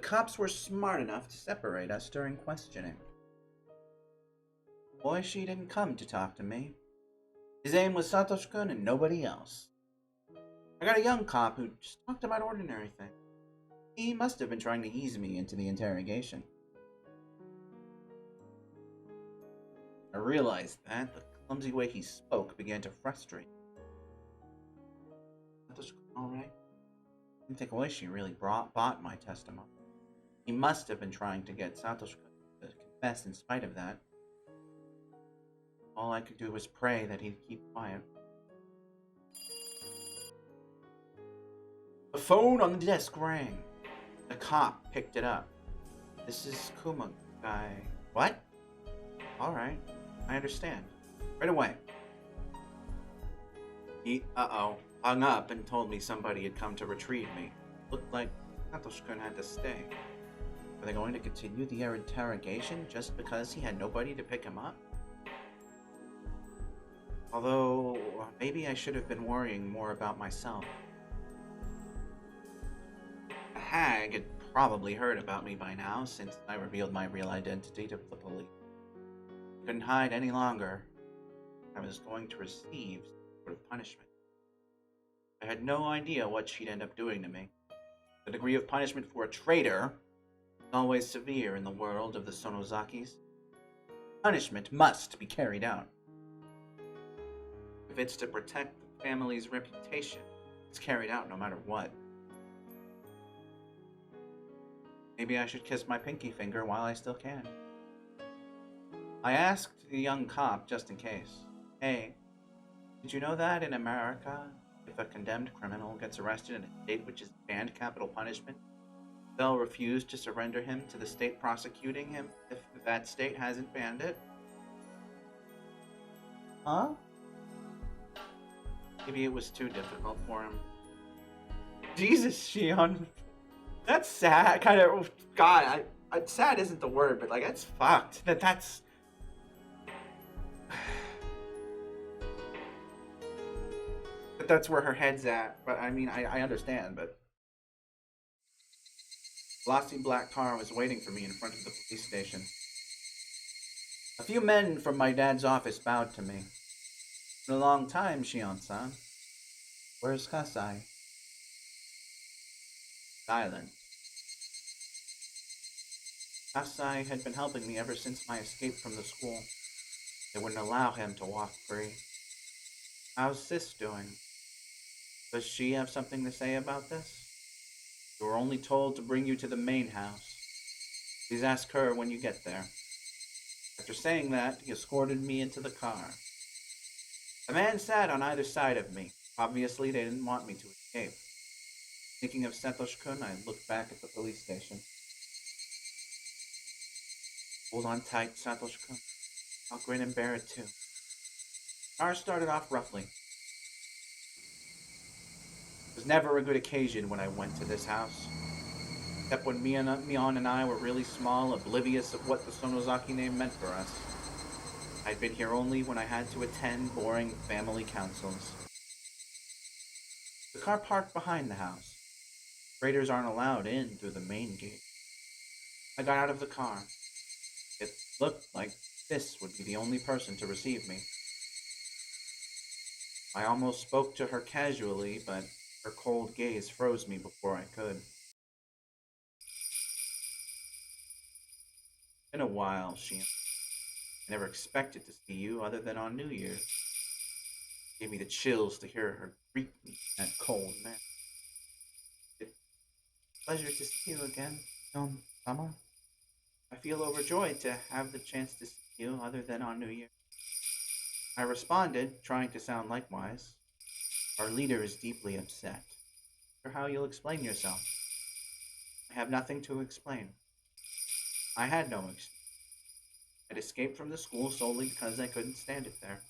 cops were smart enough to separate us during questioning. Boishi didn't come to talk to me. His aim was Satoshi-kun and nobody else. I got a young cop who just talked about ordinary things. He must have been trying to ease me into the interrogation. I realized that the clumsy way he spoke began to frustrate me. Satoshi-kun alright? I didn't think Oishi really bought my testimony. He must have been trying to get Satoshi-kun to confess in spite of that. All I could do was pray that he'd keep quiet. The phone on the desk rang. The cop picked it up. This is Kumagai. What? Alright, I understand. Right away. He, hung up and told me somebody had come to retrieve me. Looked like Satoshi-kun had to stay. Were they going to continue the interrogation just because he had nobody to pick him up? Although, maybe I should have been worrying more about myself. The hag had probably heard about me by now, since I revealed my real identity to the police. I couldn't hide any longer. I was going to receive some sort of punishment. I had no idea what she'd end up doing to me. The degree of punishment for a traitor is always severe in the world of the Sonozakis. Punishment must be carried out. If it's to protect the family's reputation, it's carried out no matter what. Maybe I should kiss my pinky finger while I still can. I asked the young cop just in case. Hey, did you know that in America, if a condemned criminal gets arrested in a state which has banned capital punishment, they'll refuse to surrender him to the state prosecuting him if that state hasn't banned it? Huh? Maybe it was too difficult for him. Jesus, Shion. That's sad. Kind of. God, sad isn't the word, but like that's fucked. That's. But that's where her head's at. But I mean, I understand. But glossy black car was waiting for me in front of the police station. A few men from my dad's office bowed to me. In a long time, Shion-san. Where's Kasai? Silent. Kasai had been helping me ever since my escape from the school. They wouldn't allow him to walk free. How's Sis doing? Does she have something to say about this? You were only told to bring you to the main house. Please ask her when you get there. After saying that, he escorted me into the car. A man sat on either side of me. Obviously, they didn't want me to escape. Thinking of Satoshi-kun, I looked back at the police station. Hold on tight, Satoshi-kun. I'll grin and bear it too. The car started off roughly. It was never a good occasion when I went to this house. Except when Mion and I were really small, oblivious of what the Sonozaki name meant for us. I'd been here only when I had to attend boring family councils. The car parked behind the house. Raiders aren't allowed in through the main gate. I got out of the car. It looked like this would be the only person to receive me. I almost spoke to her casually, but her cold gaze froze me before I could. Been a while, Shion. I never expected to see you other than on New Year's. It gave me the chills to hear her greet me in that cold manner. It's a pleasure to see you again, Summer. I feel overjoyed to have the chance to see you other than on New Year. I responded, trying to sound likewise. Our leader is deeply upset. For how you'll explain yourself. I have nothing to explain. I had no excuse. I'd escaped from the school solely because I couldn't stand it there.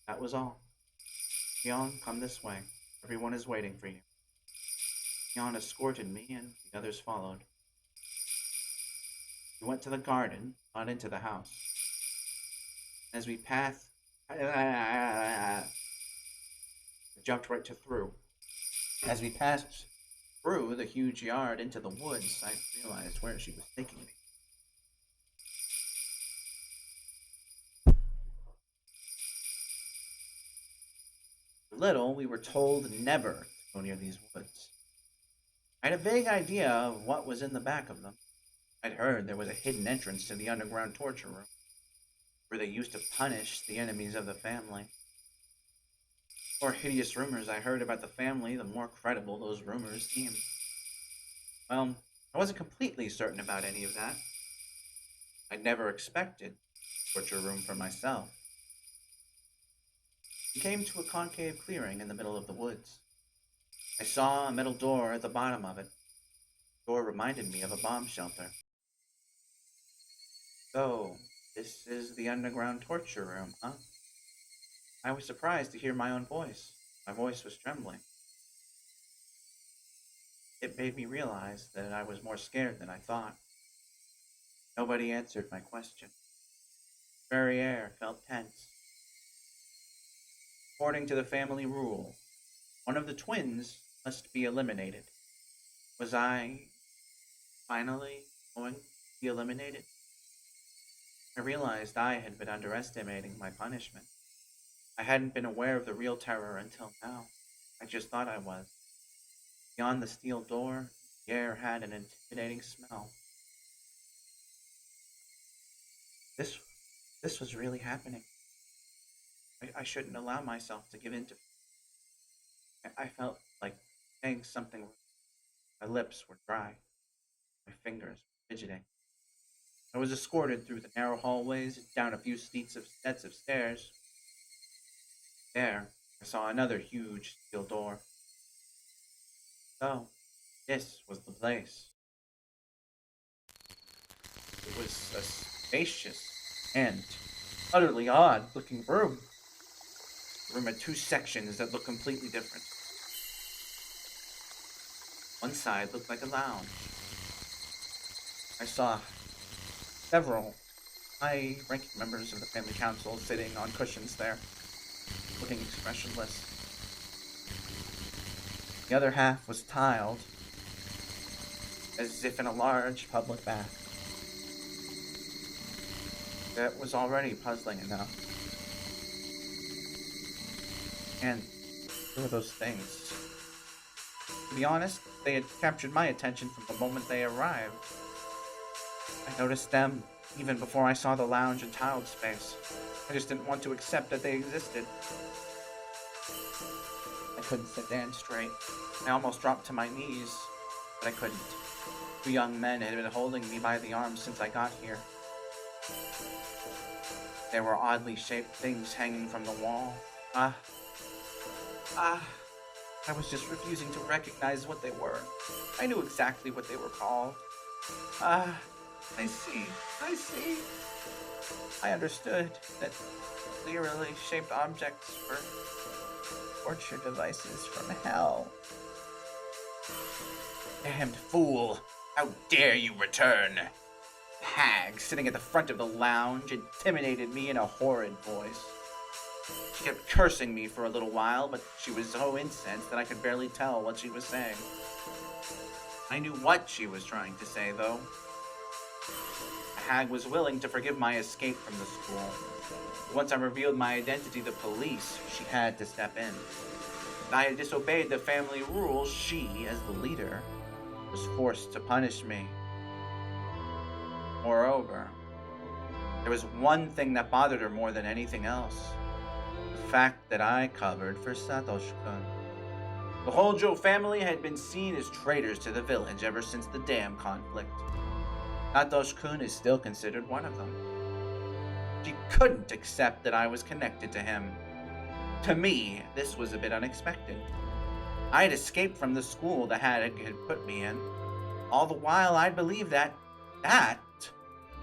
That was all. Shion, come this way. Everyone is waiting for you. Shion escorted me, and the others followed. We went to the garden, not into the house. As we passed, I jumped right to through. As we passed through the huge yard into the woods, I realized where she was taking me. Little, we were told never to go near these woods. I had a vague idea of what was in the back of them. I'd heard there was a hidden entrance to the underground torture room, where they used to punish the enemies of the family. The more hideous rumors I heard about the family, the more credible those rumors seemed. Well, I wasn't completely certain about any of that. I'd never expected a torture room for myself. We came to a concave clearing in the middle of the woods. I saw a metal door at the bottom of it. The door reminded me of a bomb shelter. So, this is the underground torture room, huh? I was surprised to hear my own voice. My voice was trembling. It made me realize that I was more scared than I thought. Nobody answered my question. The very air felt tense. According to the family rule, one of the twins must be eliminated. Was I finally going to be eliminated? I realized I had been underestimating my punishment. I hadn't been aware of the real terror until now. I just thought I was. Beyond the steel door, the air had an intimidating smell. This, this was really happening. I shouldn't allow myself to give in to. I felt like saying something. My lips were dry. My fingers were fidgeting. I was escorted through the narrow hallways, down a few sets of stairs. There, I saw another huge steel door. So, this was the place. It was a spacious and utterly odd-looking room. The room had two sections that looked completely different. One side looked like a lounge. I saw several high-ranking members of the family council sitting on cushions there, looking expressionless. The other half was tiled, as if in a large public bath. That was already puzzling enough. And there were those things. To be honest, they had captured my attention from the moment they arrived. I noticed them even before I saw the lounge and tiled space. I just didn't want to accept that they existed. I couldn't stand straight. I almost dropped to my knees, but I couldn't. Two young men had been holding me by the arms since I got here. There were oddly shaped things hanging from the wall. I was just refusing to recognize what they were. I knew exactly what they were called. I see. I understood that clearly shaped objects were torture devices from hell. Damned fool! How dare you return! The hag sitting at the front of the lounge intimidated me in a horrid voice. She kept cursing me for a little while, but she was so incensed that I could barely tell what she was saying. I knew what she was trying to say, though. The hag was willing to forgive my escape from the school. Once I revealed my identity to the police, she had to step in. If I had disobeyed the family rules, she, as the leader, was forced to punish me. Moreover, there was one thing that bothered her more than anything else. The fact that I covered for Satoshi-kun. The Hojo family had been seen as traitors to the village ever since the dam conflict. Satoshi-kun is still considered one of them. She couldn't accept that I was connected to him. To me, this was a bit unexpected. I had escaped from the school the hag had put me in. All the while, I believed that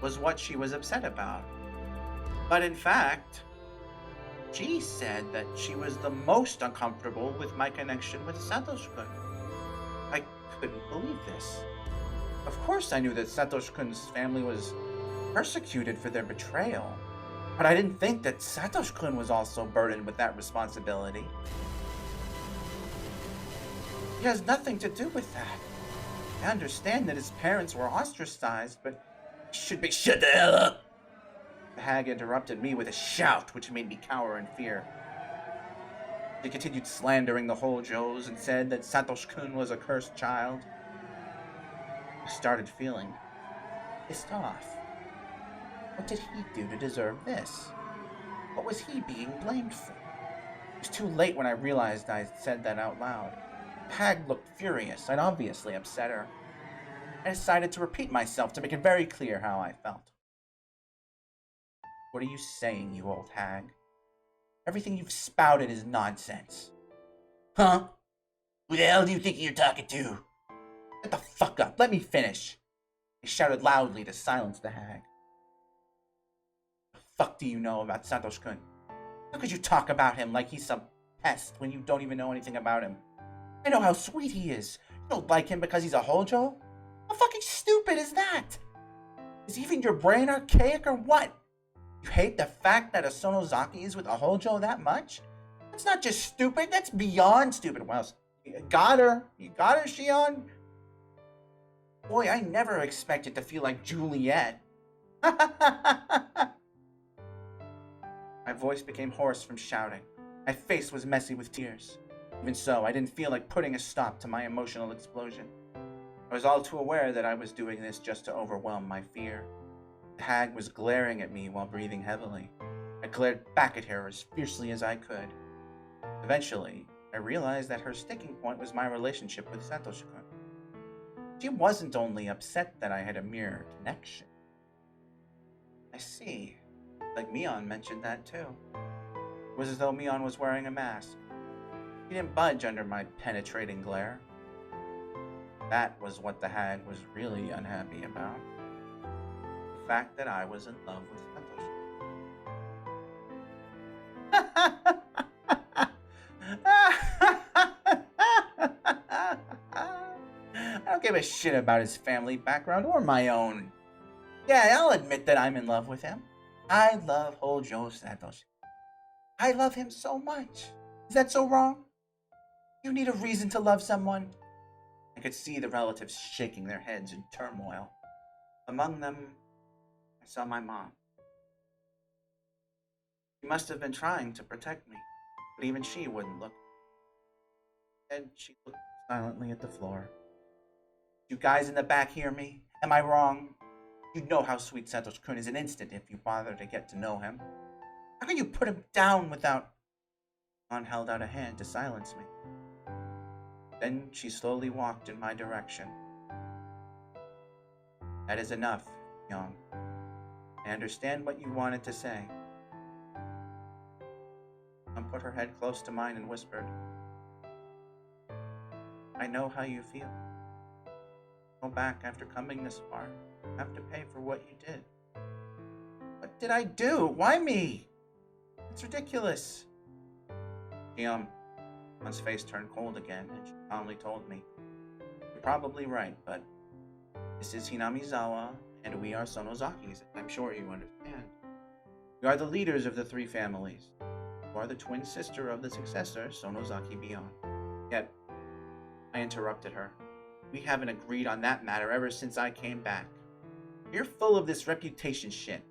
was what she was upset about. But in fact, she said that she was the most uncomfortable with my connection with Satoshi-kun. I couldn't believe this. Of course I knew that Satoshi-kun's family was persecuted for their betrayal, but I didn't think that Satoshi-kun was also burdened with that responsibility. It has nothing to do with that. I understand that his parents were ostracized, but he should be— Shut the hell up! The hag interrupted me with a shout which made me cower in fear. She continued slandering the Hojos and said that Satoshi-kun was a cursed child. I started feeling pissed off. What did he do to deserve this? What was he being blamed for? It was too late when I realized I had said that out loud. The hag looked furious. I'd obviously upset her. I decided to repeat myself to make it very clear how I felt. What are you saying, you old hag? Everything you've spouted is nonsense. Huh? Who the hell do you think you're talking to? Shut the fuck up. Let me finish. I shouted loudly to silence the hag. What the fuck do you know about Satoshi-kun? How could you talk about him like he's some pest when you don't even know anything about him? I know how sweet he is. You don't like him because he's a Hojo? How fucking stupid is that? Is even your brain archaic or what? You hate the fact that a Sonozaki is with a Hojo that much? That's not just stupid, that's beyond stupid. Well, you got her, Shion? Boy, I never expected to feel like Juliet. My voice became hoarse from shouting. My face was messy with tears. Even so, I didn't feel like putting a stop to my emotional explosion. I was all too aware that I was doing this just to overwhelm my fear. The hag was glaring at me while breathing heavily. I glared back at her as fiercely as I could. Eventually, I realized that her sticking point was my relationship with Satoshi-kun. She wasn't only upset that I had a mere connection. I see. Like Mion mentioned that too. It was as though Mion was wearing a mask. He didn't budge under my penetrating glare. That was what the hag was really unhappy about. The fact that I was in love with Satoshi. I don't give a shit about his family background or my own. Yeah, I'll admit that I'm in love with him. I love Hojo Satoshi. I love him so much. Is that so wrong? You need a reason to love someone. I could see the relatives shaking their heads in turmoil. Among them, I saw my mom. She must have been trying to protect me, but even she wouldn't look. Instead, she looked silently at the floor. You guys in the back hear me? Am I wrong? You'd know how sweet Satoshi-kun is an instant if you bother to get to know him. How can you put him down without— Aunt held out a hand to silence me. Then she slowly walked in my direction. That is enough, Young. I understand what you wanted to say. Aunt put her head close to mine and whispered, I know how you feel. Go back after coming this far. You have to pay for what you did. What did I do? Why me? It's ridiculous. Aunt's face turned cold again, and she calmly told me, You're probably right, but this is Hinamizawa, and we are Sonozakis, I'm sure you understand. We are the leaders of the three families. You are the twin sister of the successor, Sonozaki Beyond. Yet, I interrupted her. We haven't agreed on that matter ever since I came back. You're full of this reputation shit.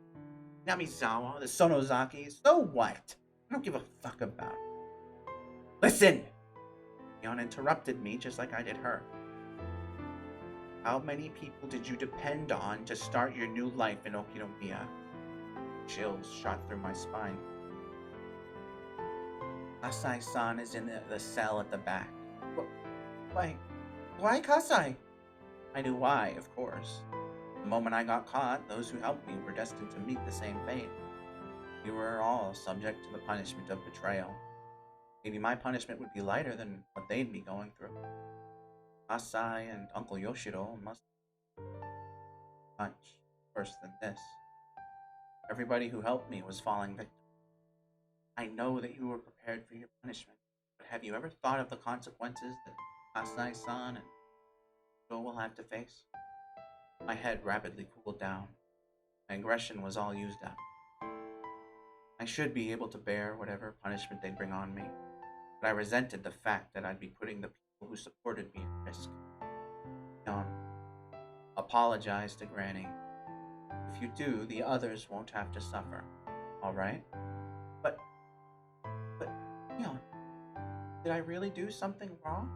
Hinamizawa, the Sonozakis, so what? I don't give a fuck about it. Listen! Yon interrupted me just like I did her. How many people did you depend on to start your new life in Okinomiya? Chills shot through my spine. Kasai-san is in the cell at the back. Why Kasai? I knew why, of course. The moment I got caught, those who helped me were destined to meet the same fate. We were all subject to the punishment of betrayal. Maybe my punishment would be lighter than what they'd be going through. Kasai and Uncle Yoshiro must be much worse than this. Everybody who helped me was falling victim. I know that you were prepared for your punishment, but have you ever thought of the consequences that Kasai-san and Joe will have to face? My head rapidly cooled down. My aggression was all used up. I should be able to bear whatever punishment they bring on me, but I resented the fact that I'd be putting the people who supported me at risk. Shion, apologize to Granny. If you do, the others won't have to suffer. Alright? But, but, Shion, did I really do something wrong?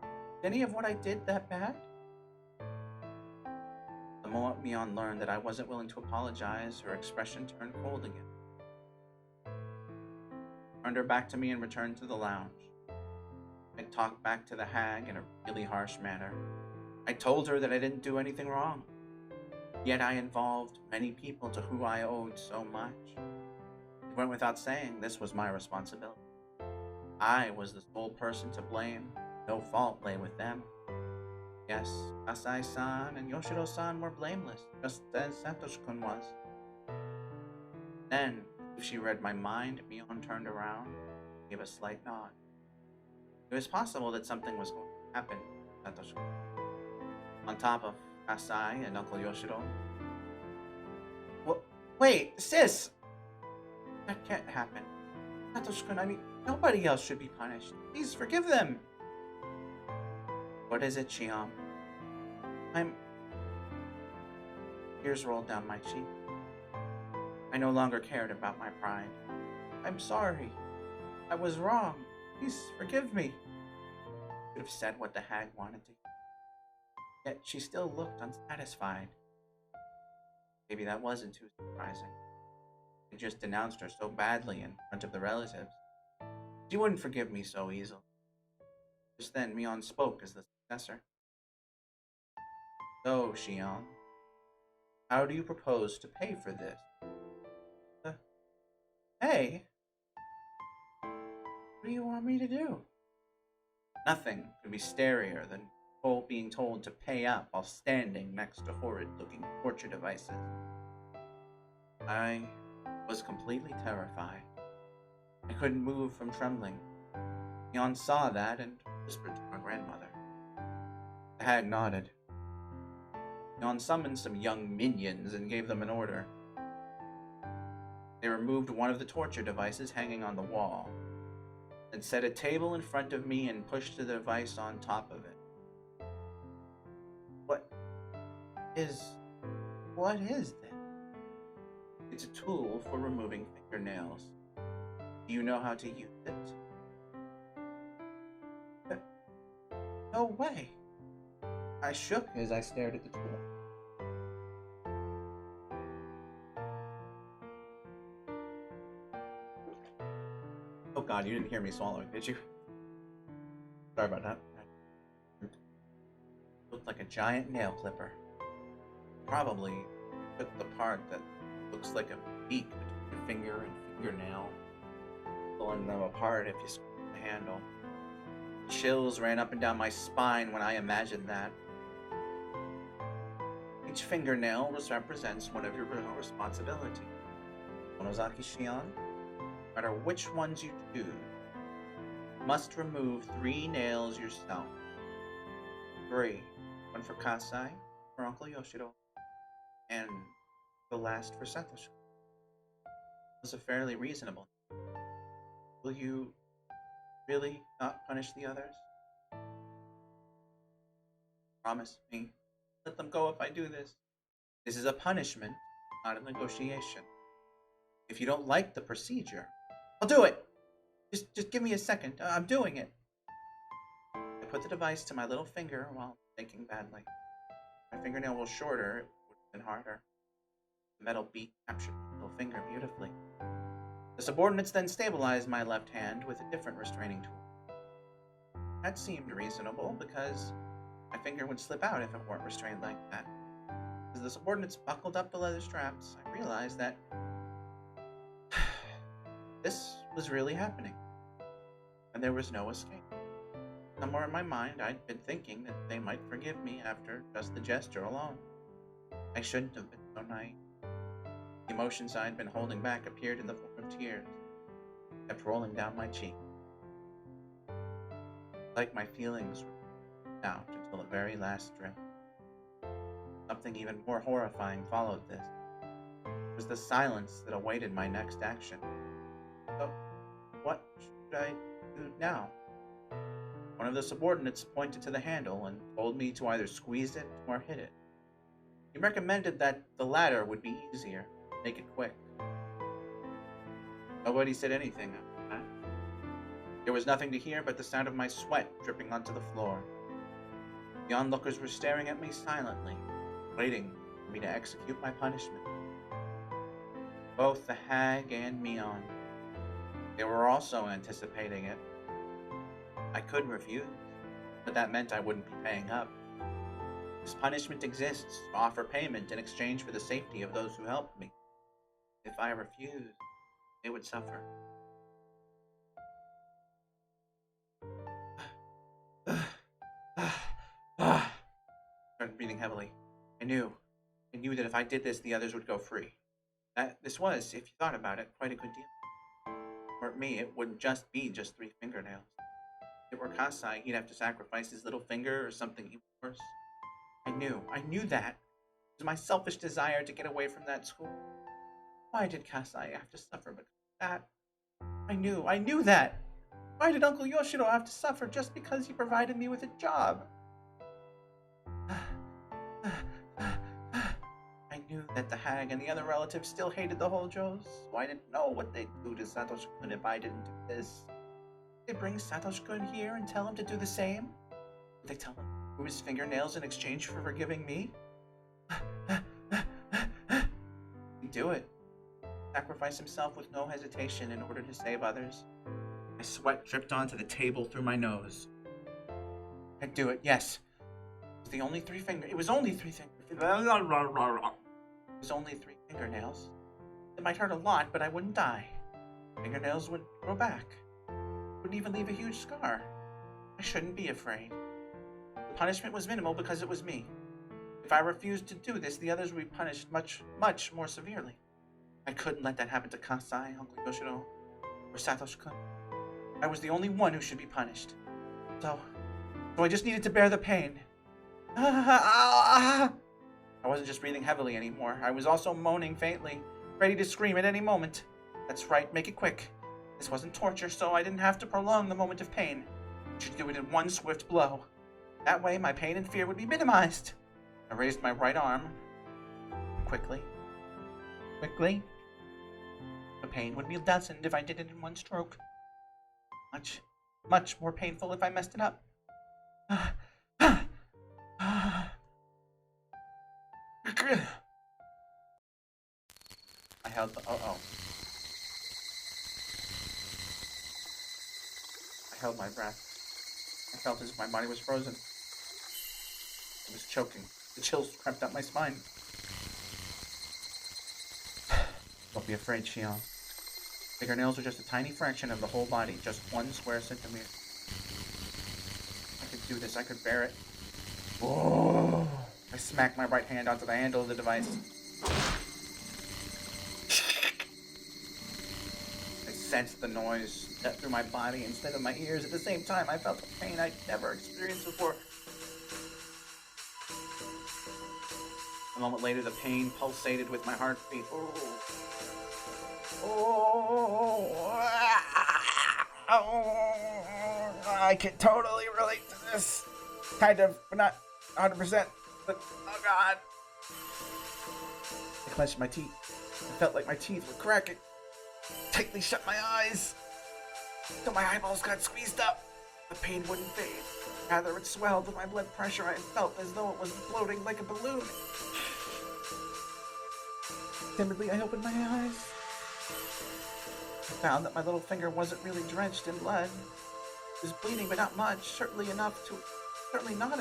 Is any of what I did that bad? The moment Mion learned that I wasn't willing to apologize, her expression turned cold again. Turned her back to me and returned to the lounge. I talked back to the hag in a really harsh manner. I told her that I didn't do anything wrong. Yet I involved many people to whom I owed so much. It went without saying this was my responsibility. I was the sole person to blame. No fault lay with them. Yes, Kasai-san and Yoshiro-san were blameless, just as Satoshi-kun was. Then, if she read my mind, Mion turned around and gave a slight nod. It was possible that something was going to happen to Satoshi. On top of Kasai and Uncle Yoshiro. Wait, sis! That can't happen. Satoshi-kun, I mean, nobody else should be punished. Please forgive them. What is it, Shion? Tears rolled down my cheek. I no longer cared about my pride. I'm sorry. I was wrong. Please forgive me. I should have said what the hag wanted to hear. Yet she still looked unsatisfied. Maybe that wasn't too surprising. I just denounced her so badly in front of the relatives. She wouldn't forgive me so easily. Just then, Mion spoke as the successor. So, Shion, how do you propose to pay for this? Pay? What do you want me to do? Nothing could be scarier than being told to pay up while standing next to horrid-looking torture devices. I was completely terrified. I couldn't move from trembling. Mion saw that and whispered to my grandmother. The hag nodded. Mion summoned some young minions and gave them an order. They removed one of the torture devices hanging on the wall, and set a table in front of me and pushed the device on top of it. What is this? It's a tool for removing fingernails. Do you know how to use it? No way. I shook as I stared at the tool. Oh god, you didn't hear me swallowing, did you? Sorry about that. It looked like a giant nail clipper. Probably took the part that looks like a beak between your finger and fingernail, pulling them apart if you squeeze the handle. Chills ran up and down my spine when I imagined that. Each fingernail represents one of your responsibilities. Sonozaki Shion, no matter which ones you choose, you must remove 3 nails yourself. 3. One for Kasai, for Uncle Yoshiro, and the last for Satoshi. Those are fairly reasonable. Will you really not punish the others? Promise me. Let them go if I do this. This is a punishment, not a negotiation. If you don't like the procedure, I'll do it! Just give me a second. I'm doing it. I put the device to my little finger while thinking badly. If my fingernail was shorter, it would have been harder. The metal beak captured my little finger beautifully. The subordinates then stabilized my left hand with a different restraining tool. That seemed reasonable because my finger would slip out if it weren't restrained like that. As the subordinates buckled up the leather straps, I realized that this was really happening, and there was no escape. Somewhere in my mind, I'd been thinking that they might forgive me after just the gesture alone. I shouldn't have been so naive. The emotions I'd been holding back appeared in the form of tears, kept rolling down my cheek. Like my feelings were out until the very last drip. Something even more horrifying followed this. It was the silence that awaited my next action. So, what should I do now? One of the subordinates pointed to the handle and told me to either squeeze it or hit it. He recommended that the latter would be easier, make it quick. Nobody said anything after that. There was nothing to hear but the sound of my sweat dripping onto the floor. The onlookers were staring at me silently, waiting for me to execute my punishment. Both the hag and Mion. They were also anticipating it. I could refuse, but that meant I wouldn't be paying up. This punishment exists to offer payment in exchange for the safety of those who helped me. If I refused, they would suffer. Started breathing heavily. I knew that if I did this, the others would go free. This was, if you thought about it, quite a good deal. For me, it wouldn't just be 3 fingernails. If it were Kasai, he'd have to sacrifice his little finger or something even worse. I knew that. It was my selfish desire to get away from that school. Why did Kasai have to suffer because of that? I knew that. Why did Uncle Yoshiro have to suffer just because he provided me with a job? I knew that the hag and the other relatives still hated the Hojos, so I didn't know what they'd do to Satoshi-kun if I didn't do this. Did they bring Satoshi-kun here and tell him to do the same? Did they tell him to remove his fingernails in exchange for forgiving me? He'd do it. Sacrifice himself with no hesitation in order to save others. My sweat dripped onto the table through my nose. I'd do it, yes. It was only 3 fingernails. It might hurt a lot, but I wouldn't die. Fingernails would grow back. Wouldn't even leave a huge scar. I shouldn't be afraid. The punishment was minimal because it was me. If I refused to do this, the others would be punished much, much more severely. I couldn't let that happen to Kasai, Uncle Yoshiro, or Satoshi-kun. I was the only one who should be punished. So I just needed to bear the pain. I wasn't just breathing heavily anymore. I was also moaning faintly, ready to scream at any moment. That's right, make it quick. This wasn't torture, so I didn't have to prolong the moment of pain. I should do it in one swift blow. That way, my pain and fear would be minimized. I raised my right arm. Quickly. The pain would be lessened if I did it in one stroke. Much, much more painful if I messed it up. I held the... I held my breath. I felt as if my body was frozen. I was choking. The chills crept up my spine. Don't be afraid, Shion. Fingernails are just a tiny fraction of the whole body, just 1 square centimeter. I could do this, I could bear it. Oh! I smacked my right hand onto the handle of the device. I sensed the noise that through my body instead of my ears. At the same time, I felt the pain I'd never experienced before. A moment later, the pain pulsated with my heartbeat. I can totally relate to this. Kind of, but not 100%. But, oh god. I clenched my teeth. I felt like my teeth were cracking. Tightly shut my eyes. Till my eyeballs got squeezed up. The pain wouldn't fade. Rather, it swelled with my blood pressure. I felt as though it was floating like a balloon. Timidly, I opened my eyes. I found that my little finger wasn't really drenched in blood. It was bleeding, but not much. Certainly not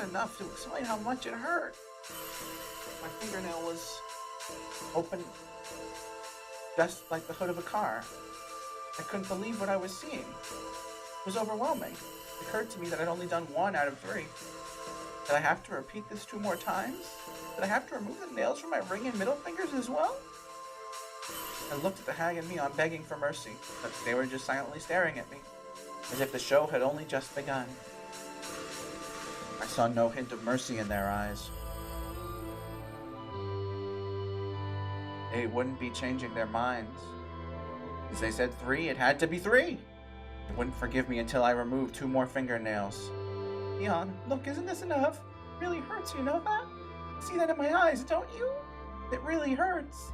enough to explain how much it hurt. My fingernail was open, just like the hood of a car. I couldn't believe what I was seeing. It was overwhelming. It occurred to me that I'd only done 1 out of 3. Did I have to repeat this 2 more times? Did I have to remove the nails from my ring and middle fingers as well? I looked at the hag and Mion begging for mercy, but they were just silently staring at me, as if the show had only just begun. I saw no hint of mercy in their eyes. They wouldn't be changing their minds. As they said 3, it had to be 3. They wouldn't forgive me until I removed 2 more fingernails. Leon, look, isn't this enough? It really hurts, you know that? See that in my eyes, don't you? It really hurts.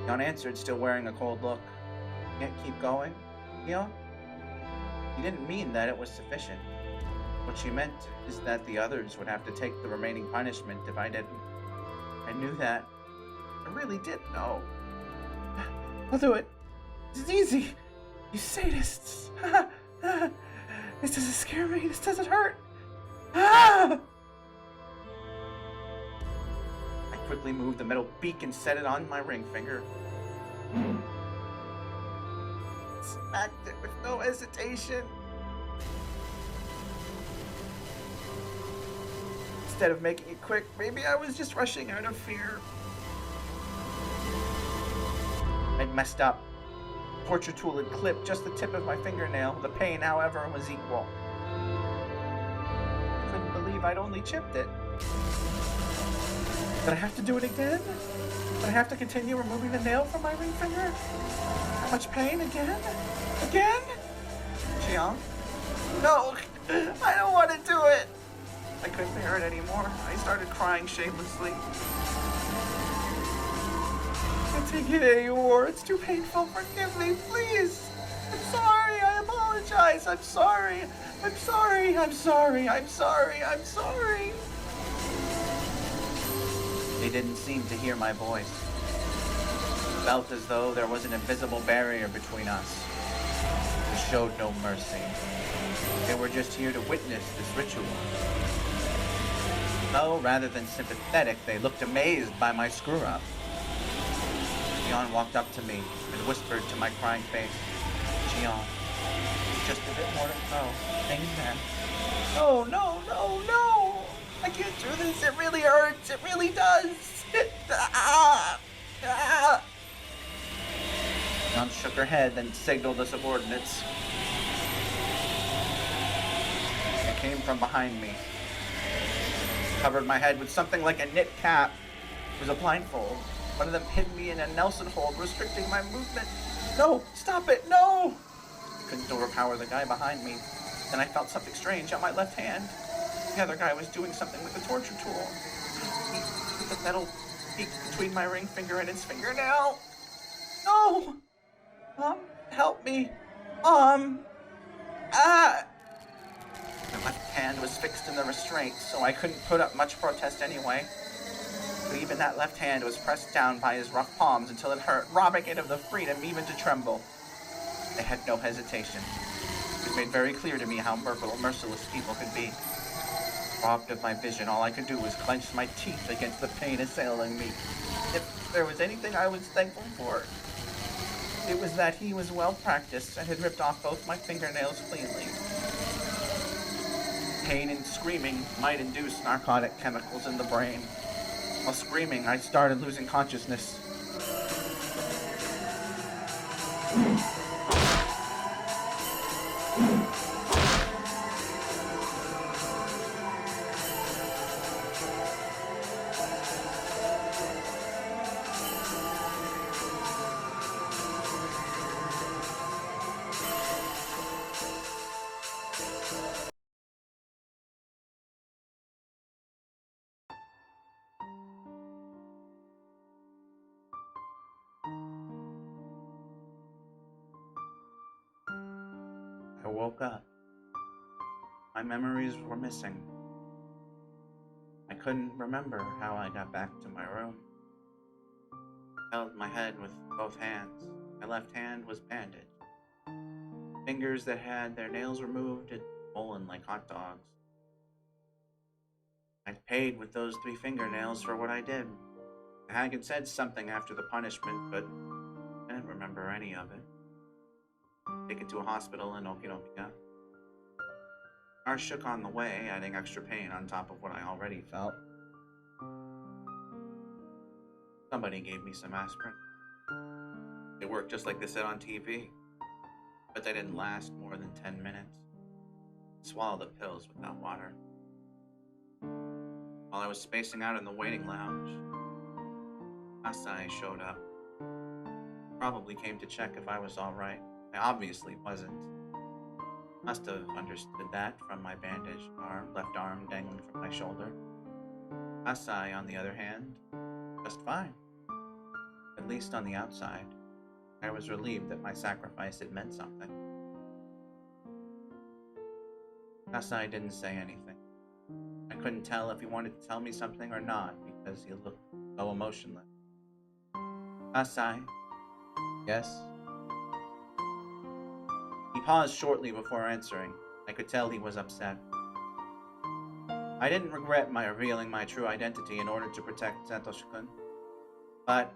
Leon answered, still wearing a cold look. Can't keep going, Leon? He didn't mean that it was sufficient. What she meant is that the others would have to take the remaining punishment if I didn't. I knew that. I really did know. I'll do it. It's easy. You sadists. This doesn't scare me. This doesn't hurt. I quickly moved the metal beak and set it on my ring finger. Smacked it with no hesitation. Instead of making it quick, maybe I was just rushing out of fear. I'd messed up. The torture tool had clipped just the tip of my fingernail. The pain, however, was equal. I couldn't believe I'd only chipped it. Did I have to do it again? Did I have to continue removing the nail from my ring finger? How much pain? Again? Again? Chiang? No! I don't want to do it! I couldn't bear it anymore. I started crying shamelessly. I can't take it anymore. It's too painful. Forgive me, please. I'm sorry. I apologize. I'm sorry. I'm sorry. I'm sorry. I'm sorry. I'm sorry. They didn't seem to hear my voice. It felt as though there was an invisible barrier between us. They showed no mercy. They were just here to witness this ritual. So, rather than sympathetic, they looked amazed by my screw-up. Jian walked up to me and whispered to my crying face, Jian, just a bit more to go. Hang in there. No, no, no, no! I can't do this. It really hurts. It really does. Jian shook her head, then signaled the subordinates. It came from behind me. Covered my head with something like a knit cap. It was a blindfold. One of them hid me in a Nelson hold, restricting my movement. No! Stop it! No! I couldn't overpower the guy behind me. Then I felt something strange on my left hand. The other guy was doing something with the torture tool. He put the metal beak between my ring finger and his fingernail. No! Help me. My left hand was fixed in the restraint, so I couldn't put up much protest anyway. But even that left hand was pressed down by his rough palms until it hurt, robbing it of the freedom even to tremble. I had no hesitation. It was made very clear to me how merciless people could be. Robbed of my vision, all I could do was clench my teeth against the pain assailing me. If there was anything I was thankful for, it was that he was well practiced and had ripped off both my fingernails cleanly. Pain and screaming might induce narcotic chemicals in the brain. While screaming, I started losing consciousness. I woke up. My memories were missing. I couldn't remember how I got back to my room. I held my head with both hands. My left hand was bandaged. Fingers that had their nails removed had swollen like hot dogs. I'd paid with those 3 fingernails for what I did. The hag had said something after the punishment, but I didn't remember any of it. Taken to a hospital in Okinonomiya. Nurse shook on the way, adding extra pain on top of what I already felt. Somebody gave me some aspirin. It worked just like they said on TV, but they didn't last more than 10 minutes. I swallowed the pills without water. While I was spacing out in the waiting lounge, Asai showed up. Probably came to check if I was alright. I obviously wasn't. Must have understood that from my bandaged left arm dangling from my shoulder. Kasai, on the other hand, just fine. At least on the outside. I was relieved that my sacrifice had meant something. Kasai didn't say anything. I couldn't tell if he wanted to tell me something or not because he looked so emotionless. Kasai, yes? He paused shortly before answering. I could tell he was upset. I didn't regret my revealing my true identity in order to protect Satoshi-kun, but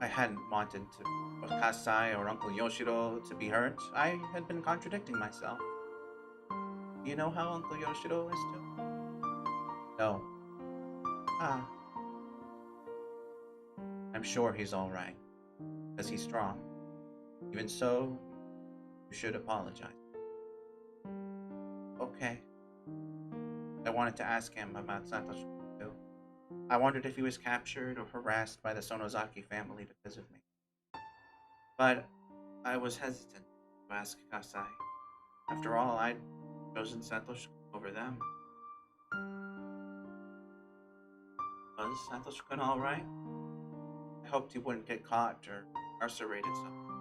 I hadn't wanted to Kasai or Uncle Yoshiro to be hurt. I had been contradicting myself. Do you know how Uncle Yoshiro is too? No. Ah. I'm sure he's alright, because he's strong. Even so, you should apologize. Okay. I wanted to ask him about Satoshi too. I wondered if he was captured or harassed by the Sonozaki family because of me. But I was hesitant to ask Kasai. After all, I'd chosen Satoshi over them. Was Satoshi-kun alright? I hoped he wouldn't get caught or incarcerated somewhere.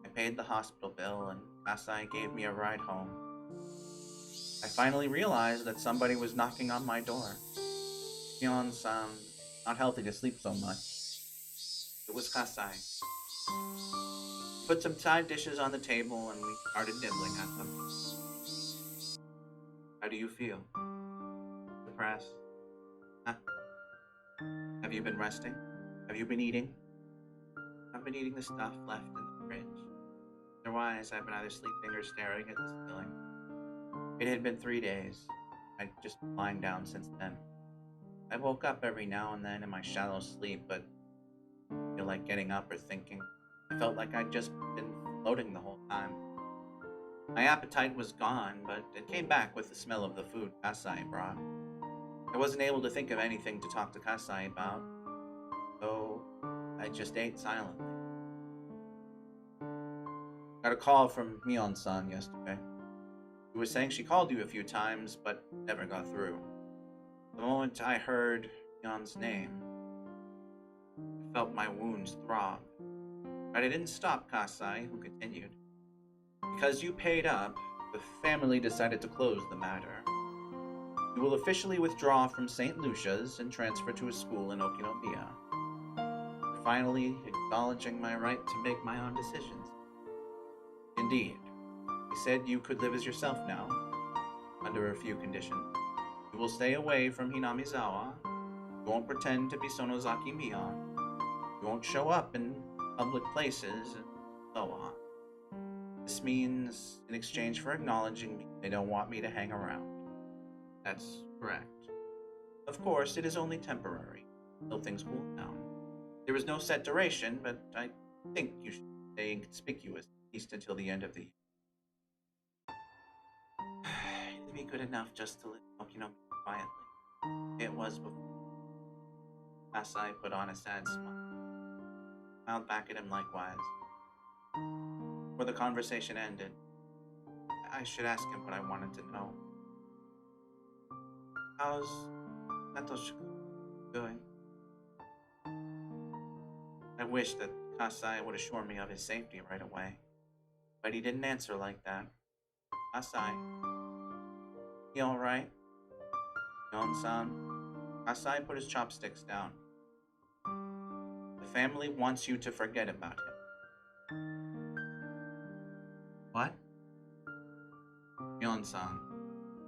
I paid the hospital bill and Kasai gave me a ride home. I finally realized that somebody was knocking on my door. Mion-san, not healthy to sleep so much. It was Kasai. He put some side dishes on the table and we started nibbling at them. How do you feel? Depressed? Huh? Have you been resting? Have you been eating? I've been eating the stuff left in the fridge. Otherwise, I've been either sleeping or staring at the ceiling. It had been 3 days. I'd just been lying down since then. I woke up every now and then in my shallow sleep, but I didn't feel like getting up or thinking. I felt like I'd just been floating the whole time. My appetite was gone, but it came back with the smell of the food Kasai brought. I wasn't able to think of anything to talk to Kasai about, so I just ate silently. Got a call from Mion-san yesterday. She was saying she called you a few times, but never got through. The moment I heard Mion's name, I felt my wounds throb. But I didn't stop Kasai, who continued. Because you paid up, the family decided to close the matter. You will officially withdraw from St. Lucia's and transfer to a school in Okinomiya. You're finally acknowledging my right to make my own decisions. Indeed. He said you could live as yourself now, under a few conditions. You will stay away from Hinamizawa. You won't pretend to be Sonozaki Mion. You won't show up in public places, and so on. This means, in exchange for acknowledging me, they don't want me to hang around. That's correct. Of course, it is only temporary, until things cool down. There is no set duration, but I think you should stay inconspicuous, at least until the end of the year. It'd be good enough just to live, quietly. It was before. Kasai put on a sad smile. Smiled back at him likewise. Before the conversation ended, I should ask him what I wanted to know. How's Satoshi doing? I wish that Kasai would assure me of his safety right away, but he didn't answer like that. Kasai, he alright? Yon-san. Kasai put his chopsticks down. The family wants you to forget about him. What? Yon-san,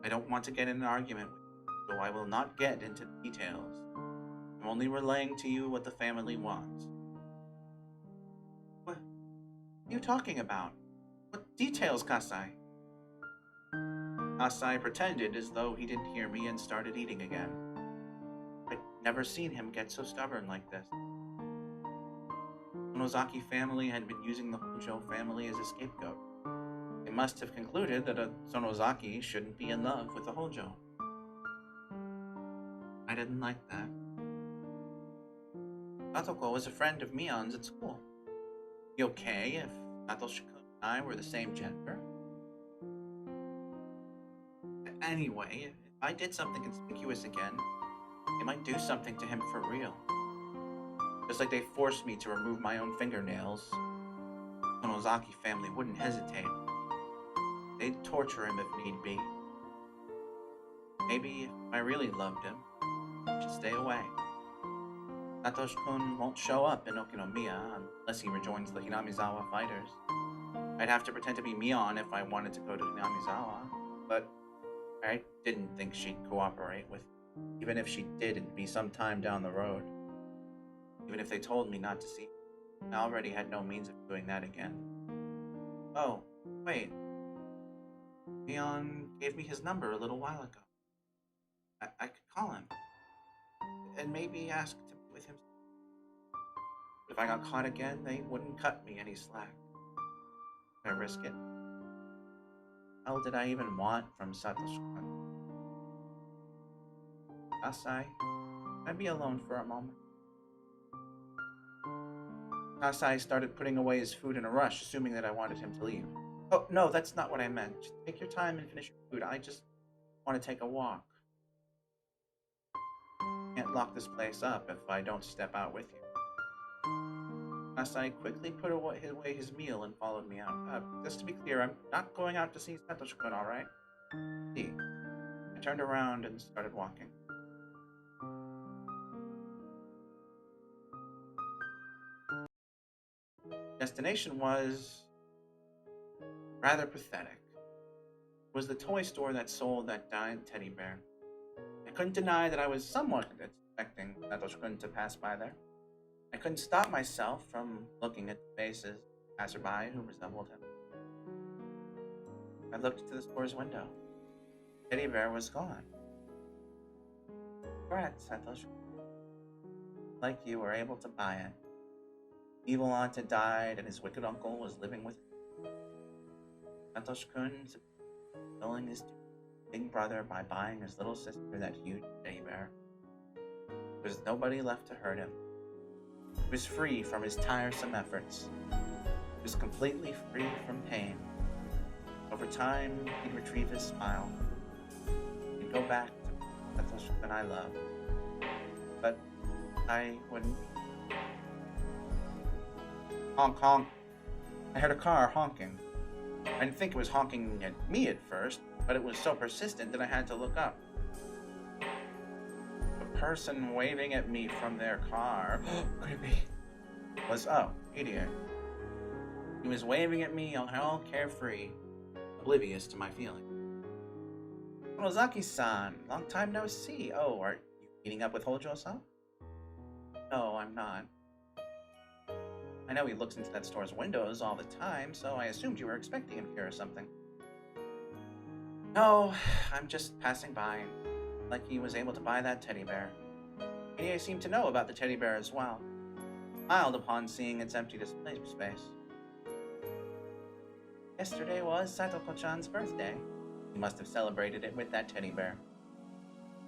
I don't want to get in an argument with you, so I will not get into the details. I'm only relaying to you what the family wants. What are you talking about? What details, Kasai? Kasai pretended as though he didn't hear me and started eating again. I'd never seen him get so stubborn like this. The Sonozaki family had been using the Hojo family as a scapegoat. They must have concluded that a Sonozaki shouldn't be in love with a Hojo. I didn't like that. Satoko was a friend of Mion's at school. Be okay if Satoshi and I were the same gender? Anyway, if I did something conspicuous again, they might do something to him for real. Just like they forced me to remove my own fingernails. Sonozaki family wouldn't hesitate. They'd torture him if need be. Maybe if I really loved him, I should stay away. Satoshi-kun won't show up in Okinomiya unless he rejoins the Hinamizawa fighters. I'd have to pretend to be Mion if I wanted to go to Hinamizawa, but I didn't think she'd cooperate with me. Even if she did, it'd be some time down the road. Even if they told me not to see me, I already had no means of doing that again. Oh, wait. Mion gave me his number a little while ago. I could call him. And maybe ask to meet with him. If I got caught again, they wouldn't cut me any slack. Could I risk it? How did I even want from Satoshi-kun? Kasai, I'd be alone for a moment. Kasai started putting away his food in a rush, assuming that I wanted him to leave. Oh, no, that's not what I meant. Just take your time and finish your food. I just want to take a walk. Can't lock this place up if I don't step out with you. Kasai quickly put away his meal and followed me out. Just to be clear, I'm not going out to see Satoshi-kun, alright? See. I turned around and started walking. Destination was rather pathetic. It was the toy store that sold that dying teddy bear. I couldn't deny that I was somewhat expecting Satoshi-kun to pass by there. I couldn't stop myself from looking at the faces of passerby who resembled him. I looked to the store's window. The teddy bear was gone. Congrats, Satoshi. Like you were able to buy it. Evil aunt had died and his wicked uncle was living with him. Satoshi-kun's fulfilling his big brother by buying his little sister that huge teddy bear. There was nobody left to hurt him. He was free from his tiresome efforts. He was completely free from pain. Over time, he'd retrieve his smile. He'd go back to Satoshi-kun I love. But I wouldn't. Honk, honk. I heard a car honking. I didn't think it was honking at me at first, but it was so persistent that I had to look up. The person waving at me from their car, could it be, was, idiot. He was waving at me all carefree, oblivious to my feelings. Sonozaki-san, long time no see. Oh, are you meeting up with Hojo-san? No, I'm not. I know he looks into that store's windows all the time, so I assumed you were expecting him here or something. No, I'm just passing by. Like he was able to buy that teddy bear. He seemed to know about the teddy bear as well. Smiled upon seeing its empty display space. Yesterday was Satoko-chan's birthday. He must have celebrated it with that teddy bear.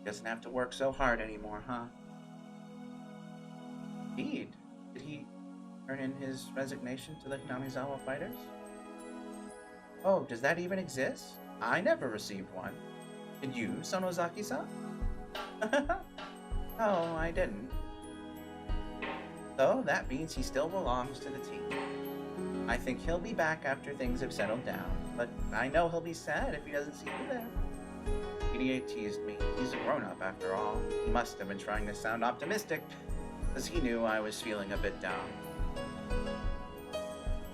He doesn't have to work so hard anymore, huh? Indeed. Did he turn in his resignation to the Hinamizawa fighters? Oh, does that even exist? I never received one. Did you, Sonozaki-san? No, I didn't. So that means he still belongs to the team. I think he'll be back after things have settled down, but I know he'll be sad if he doesn't see you there. PDA teased me. He's a grown-up after all. He must have been trying to sound optimistic, because he knew I was feeling a bit down.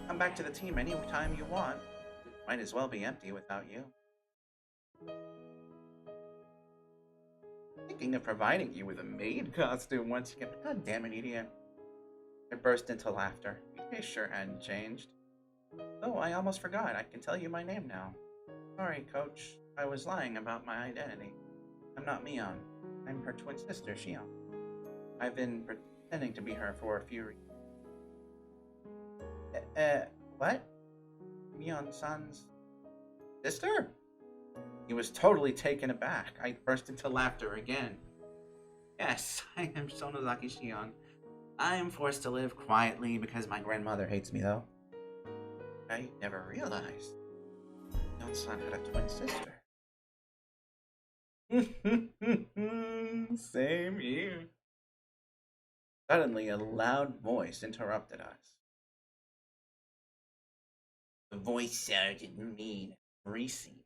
Come back to the team any time you want. Might as well be empty without you. Thinking of providing you with a maid costume once again. God damn it, idiot. I burst into laughter. He sure hadn't changed. Oh, I almost forgot. I can tell you my name now. Sorry, Coach. I was lying about my identity. I'm not Mion. I'm her twin sister, Shion. I've been pretending to be her for a few reasons. What? Mion-san's sister? He was totally taken aback. I burst into laughter again. Yes, I am Sonozaki Shion. I am forced to live quietly because my grandmother hates me, though. I never realized Mion-san had a twin sister. Same here. Suddenly, a loud voice interrupted us. The voice sounded mean and greasy.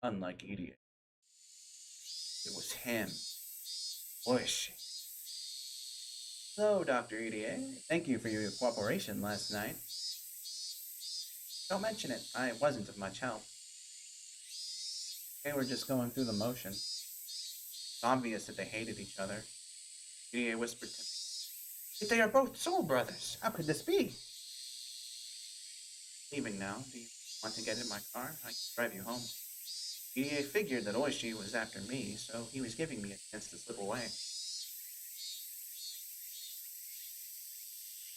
Unlike idiot, it was him. Bush. Hello, Dr. EDA. Thank you for your cooperation last night. Don't mention it. I wasn't of much help. They were just going through the motion. It's obvious that they hated each other. EDA whispered to me, "But they are both soul brothers. How could this be?" Leaving now. Do you want to get in my car? I can drive you home. EDA figured that Oishi was after me, so he was giving me a chance to slip away.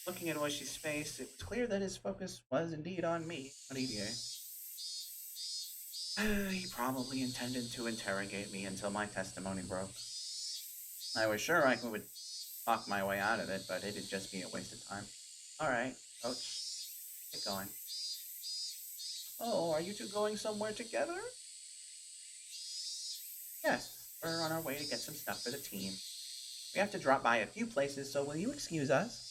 Looking at Oishi's face, it was clear that his focus was indeed on me, not EDA. He probably intended to interrogate me until my testimony broke. I was sure I would talk my way out of it, but it'd just be a waste of time. Alright, coach, get going. Oh, are you two going somewhere together? Yes, we're on our way to get some stuff for the team. We have to drop by a few places, so will you excuse us?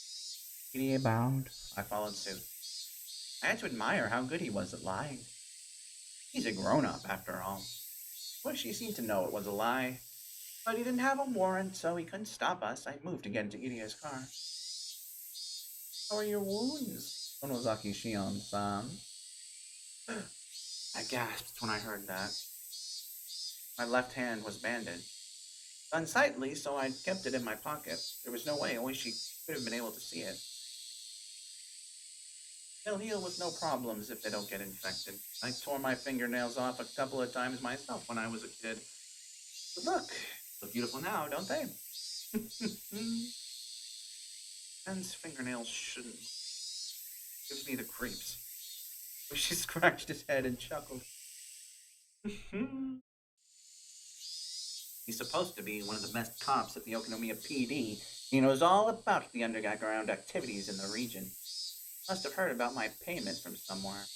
EDA bowed. I followed suit. I had to admire how good he was at lying. He's a grown-up, after all. Oishi seemed to know it was a lie, but he didn't have a warrant, so he couldn't stop us. I moved to get into Idia's car. How are your wounds, Sonozaki Shion-san? I gasped when I heard that. My left hand was bandaged. Unsightly, so I kept it in my pocket. There was no way Oishi could have been able to see it. They'll heal with no problems if they don't get infected. I tore my fingernails off a couple of times myself when I was a kid. But look beautiful now, don't they? Men's fingernails shouldn't. Gives me the creeps. She scratched his head and chuckled. He's supposed to be one of the best cops at the Okonomiya PD. He knows all about the underground activities in the region. Must have heard about my payment from somewhere.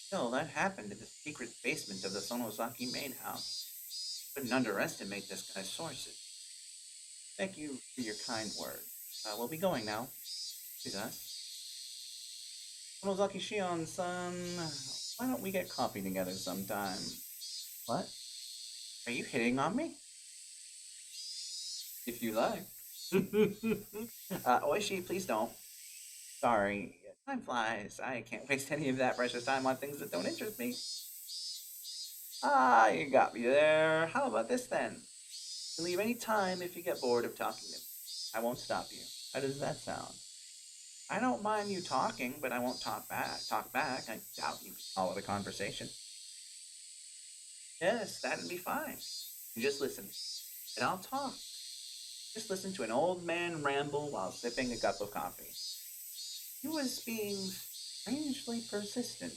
Still, that happened in the secret basement of the Sonozaki main house. Couldn't underestimate this guy's sources. Thank you for your kind words. We'll be going now. Please us. Sonozaki Shion-san, why don't we get coffee together sometime? What? Are you hitting on me? If you like. Oishi, please don't. Sorry. Time flies. I can't waste any of that precious time on things that don't interest me. Ah, you got me there. How about this then? You can leave any time if you get bored of talking to me. I won't stop you. How does that sound? I don't mind you talking, but I won't talk back. I doubt you can follow the conversation. Yes, that'd be fine. You just listen, and I'll talk. Just listen to an old man ramble while sipping a cup of coffee. He was being strangely persistent.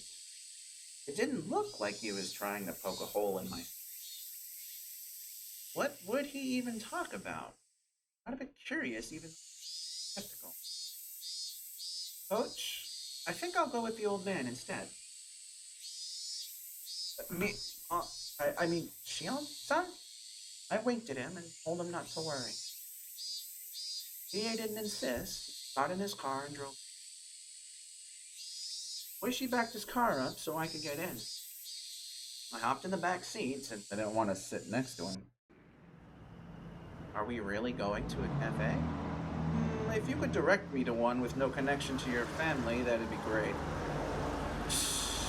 It didn't look like he was trying to poke a hole in my... What would he even talk about? Not a bit curious, even skeptical. Coach, I think I'll go with the old man instead. I mean, Shion-san? I winked at him and told him not to worry. He didn't insist. Got in his car and drove. Oishi backed his car up so I could get in. I hopped in the back seat since I didn't want to sit next to him. Are we really going to a cafe? If you could direct me to one with no connection to your family, that'd be great.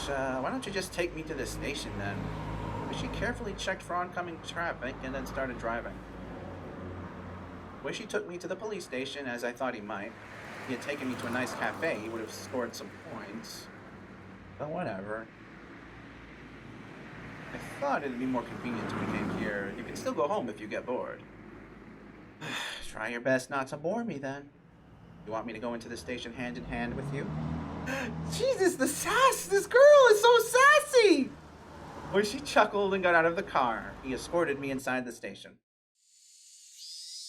Why don't you just take me to the station then? Oishi carefully checked for oncoming traffic and then started driving. Oishi took me to the police station as I thought he might. If he had taken me to a nice cafe, he would have scored some points. But whatever. I thought it'd be more convenient when we came here. You can still go home if you get bored. Try your best not to bore me then. You want me to go into the station hand in hand with you? Jesus, the sass! This girl is so sassy! Oishi chuckled and got out of the car. He escorted me inside the station.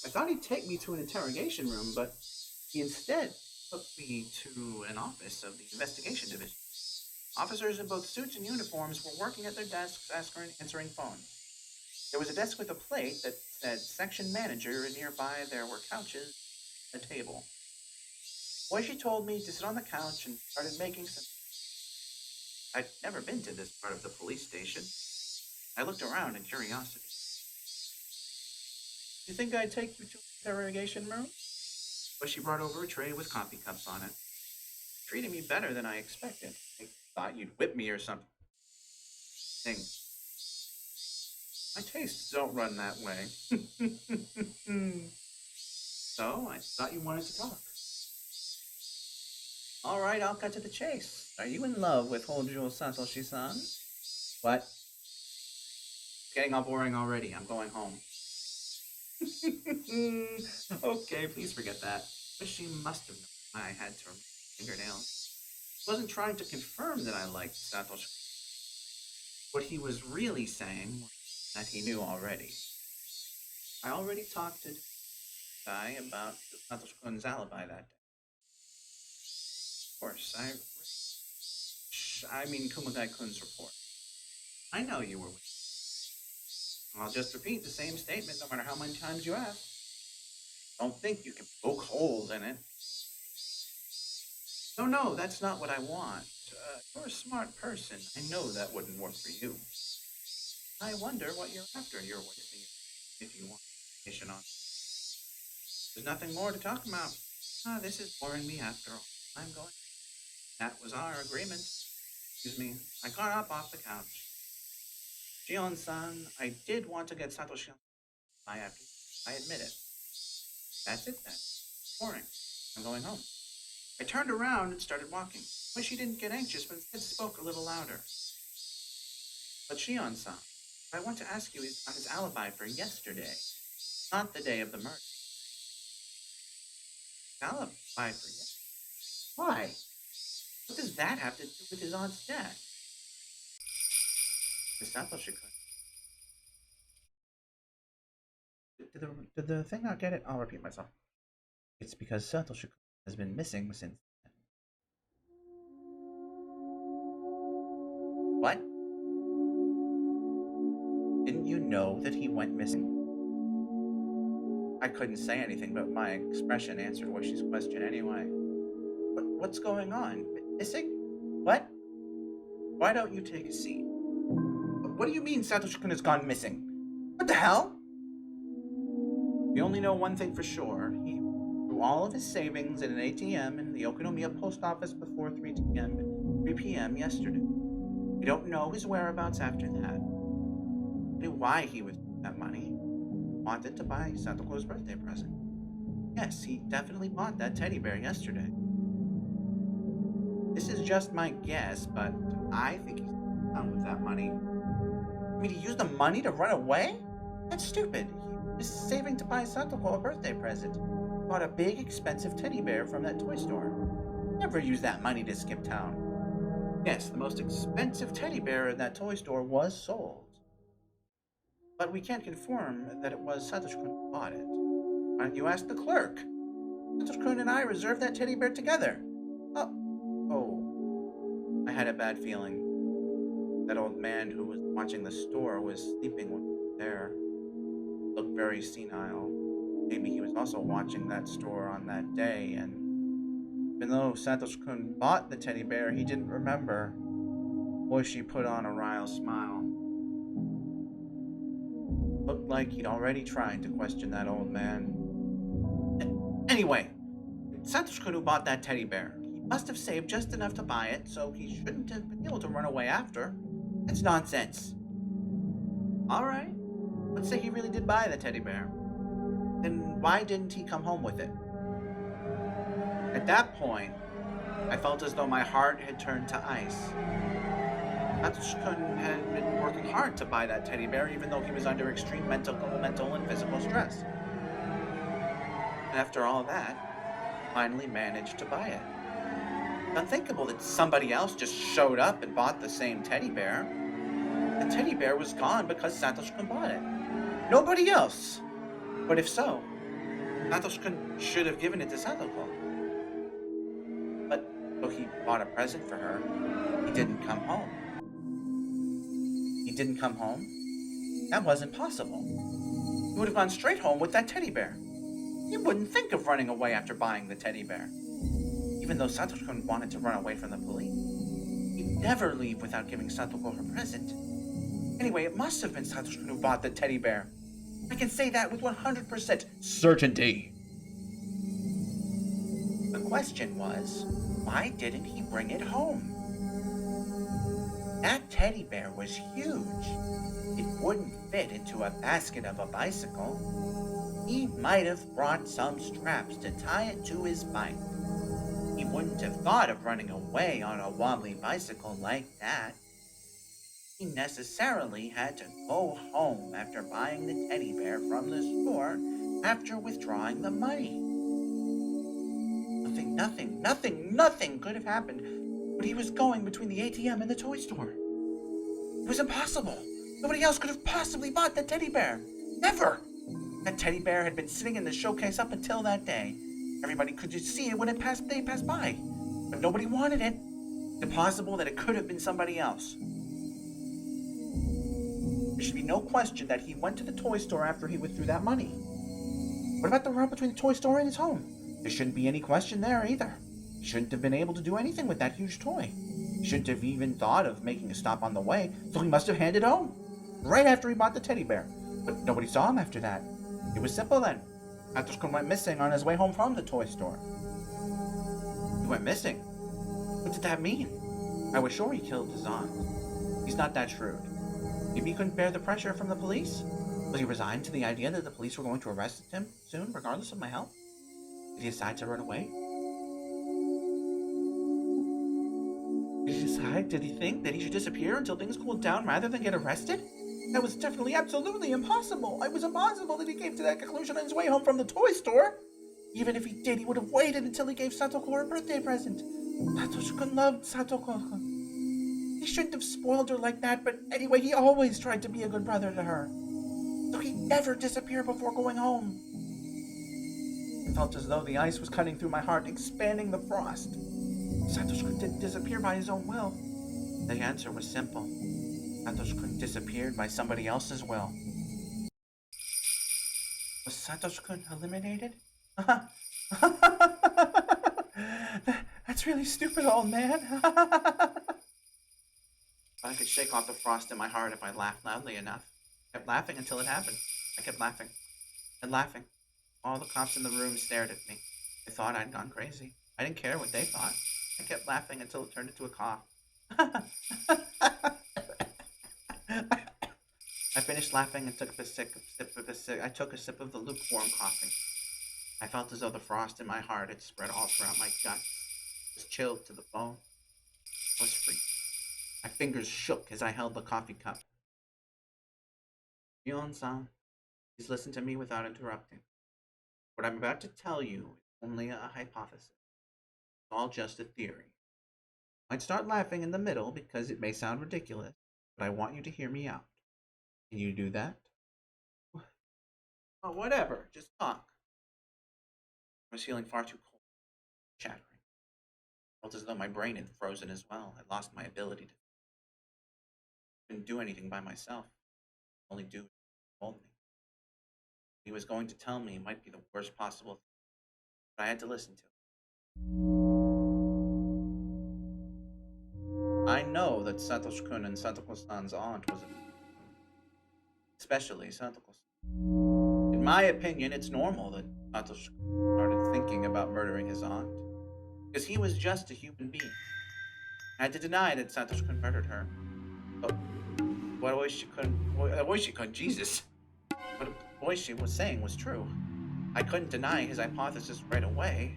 I thought he'd take me to an interrogation room, but he instead took me to an office of the investigation division. Officers in both suits and uniforms were working at their desks answering phones. There was a desk with a plate that said section manager, and nearby there were couches and a table. She told me to sit on the couch and started making some. I'd never been to this part of the police station. I looked around in curiosity. You think I'd take you to the interrogation room? She brought over a tray with coffee cups on it. Treated me better than I expected. I thought you'd whip me or something. My tastes don't run that way. So, I thought you wanted to talk. All right, I'll cut to the chase. Are you in love with Hojo Satoshi-san? What? It's getting all boring already. I'm going home. Okay, please forget that. But she must have known I had to remove fingernails. I wasn't trying to confirm that I liked Satoshi. What he was really saying was that he knew already. I already talked to the guy about Satoshi-kun's alibi that day. Of course, I mean Kumagai-kun's report. I know you were with me. I'll just repeat the same statement no matter how many times you ask. Don't think you can poke holes in it. No, that's not what I want. You're a smart person. I know that wouldn't work for you. I wonder what you're after. You're wasting it if you want information on. There's nothing more to talk about. This is boring me after all. I'm going. That was our agreement. Excuse me. I got up off the couch. Shion-san, I did want to get Satoshi after. I admit it. That's it then. Boring. I'm going home. I turned around and started walking. She didn't get anxious, but instead spoke a little louder. But Shion-san, what I want to ask you is about his alibi for yesterday, not the day of the murder. His alibi for yesterday? Why? What does that have to do with his aunt's death? Miss Satoshi-kun. Did the thing not get it? I'll repeat myself. It's because Satoshi-kun has been missing since then. What? Didn't you know that he went missing? I couldn't say anything, but my expression answered Wishy's question anyway. What's going on? Missing? What? Why don't you take a seat? What do you mean Satoshi-kun has gone missing? What the hell? We only know one thing for sure. He threw all of his savings in an ATM in the Okonomiya post office before 3 p.m. yesterday. We don't know his whereabouts after that. We knew why he would use that money. He wanted to buy Satoko's birthday present. Yes, he definitely bought that teddy bear yesterday. This is just my guess, but I think he's done with that money. I mean, he used the money to run away? That's stupid. He was saving to buy Satoko a birthday present. He bought a big, expensive teddy bear from that toy store. Never used that money to skip town. Yes, the most expensive teddy bear in that toy store was sold. But we can't confirm that it was Satoshi-kun who bought it. Why don't you ask the clerk? Satoshi-kun and I reserved that teddy bear together. Oh, I had a bad feeling. That old man who was watching the store was sleeping when we were there. Looked very senile. Maybe he was also watching that store on that day, and even though Satoshi-kun bought the teddy bear, he didn't remember. Boishi put on a wry smile. Looked like he'd already tried to question that old man. Anyway, Satoshi-kun who bought that teddy bear. He must have saved just enough to buy it, so he shouldn't have been able to run away after. That's nonsense. Alright, let's say he really did buy the teddy bear. Then why didn't he come home with it? At that point, I felt as though my heart had turned to ice. Satoshi-kun had been working hard to buy that teddy bear, even though he was under extreme mental and physical stress. And after all that, finally managed to buy it. Unthinkable that somebody else just showed up and bought the same teddy bear. The teddy bear was gone because Satoshi-kun bought it. Nobody else. But if so, Satoshi-kun should have given it to Satoko. But though he bought a present for her, He didn't come home. He didn't come home? That wasn't possible. He would have gone straight home with that teddy bear. He wouldn't think of running away after buying the teddy bear. Even though Satoshi-kun wanted to run away from the police, he'd never leave without giving Satoko her present. Anyway, it must have been Satoshi-kun who bought the teddy bear. I can say that with 100% certainty. The question was, why didn't he bring it home? That teddy bear was huge. It wouldn't fit into a basket of a bicycle. He might have brought some straps to tie it to his bike. He wouldn't have thought of running away on a wobbly bicycle like that. He necessarily had to go home after buying the teddy bear from the store after withdrawing the money. Nothing could have happened, but he was going between the ATM and the toy store. It was impossible. Nobody else could have possibly bought the teddy bear. Never! That teddy bear had been sitting in the showcase up until that day. Everybody could just see it when they passed by. But nobody wanted it. It's impossible that it could have been somebody else. There should be no question that he went to the toy store after he withdrew that money. What about the route between the toy store and his home? There shouldn't be any question there either. He shouldn't have been able to do anything with that huge toy. He shouldn't have even thought of making a stop on the way, so he must have handed home right after he bought the teddy bear. But nobody saw him after that. It was simple then. Satoshi-kun went missing on his way home from the toy store. He went missing? What did that mean? I was sure he killed his aunt. He's not that shrewd. Maybe he couldn't bear the pressure from the police? Was he resigned to the idea that the police were going to arrest him soon, regardless of my help? Did he decide to run away? Did he think that he should disappear until things cooled down rather than get arrested? That was definitely absolutely impossible. It was impossible that he came to that conclusion on his way home from the toy store. Even if he did, he would have waited until he gave Satoko her birthday present. Satoshi-kun loved Satoko. He shouldn't have spoiled her like that, but anyway, he always tried to be a good brother to her. So he'd never disappear before going home. It felt as though the ice was cutting through my heart, expanding the frost. Satoshi-kun didn't disappear by his own will. The answer was simple. Satoshi-kun disappeared by somebody else's will. Was Satoshi-kun eliminated? That's really stupid, old man. I could shake off the frost in my heart if I laughed loudly enough. I kept laughing until it happened. I kept laughing and laughing. All the cops in the room stared at me. They thought I'd gone crazy. I didn't care what they thought. I kept laughing until it turned into a cough. I finished laughing and took a sip of the lukewarm coffee. I felt as though the frost in my heart had spread all throughout my guts. It was chilled to the bone. I was free. My fingers shook as I held the coffee cup. Yon-san, please listen to me without interrupting. What I'm about to tell you is only a hypothesis. It's all just a theory. I'd start laughing in the middle because it may sound ridiculous, but I want you to hear me out. Can you do that? Oh, whatever. Just talk. I was feeling far too cold, chattering. I felt as though my brain had frozen as well. I lost my ability to. I couldn't do anything by myself. Only do what he told me. What he was going to tell me might be the worst possible thing, but I had to listen to it. I know that Satoshi-kun and Satoko-san's aunt was especially Satoko-san. In my opinion, it's normal that Satoshi started thinking about murdering his aunt, because he was just a human being. I had to deny that Satoshi-kun murdered her. But what Oishi-kun, Jesus. What Oishi was saying was true. I couldn't deny his hypothesis right away.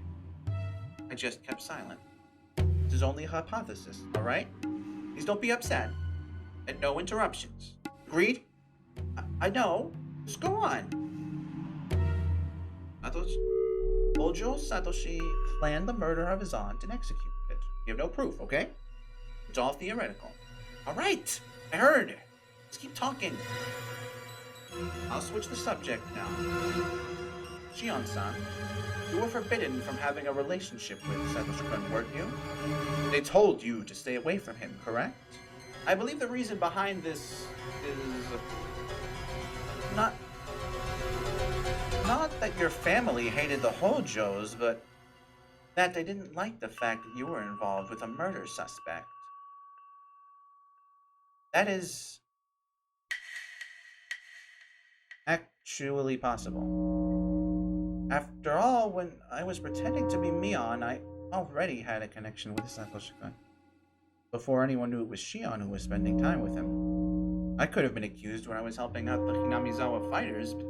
I just kept silent. This is only a hypothesis, alright? Please don't be upset. And no interruptions. Agreed? I know. Just go on. Ojo Satoshi planned the murder of his aunt and executed it. You have no proof, okay? It's all theoretical. Alright! I heard! Let's keep talking. I'll switch the subject now. Shion-san, you were forbidden from having a relationship with Satoshi-kun, weren't you? They told you to stay away from him, correct? I believe the reason behind this is not that your family hated the Hojos, but that they didn't like the fact that you were involved with a murder suspect. That is actually possible. After all, when I was pretending to be Mion, I already had a connection with Satoshi-kun. Before anyone knew it was Shion who was spending time with him. I could have been accused when I was helping out the Hinamizawa fighters, but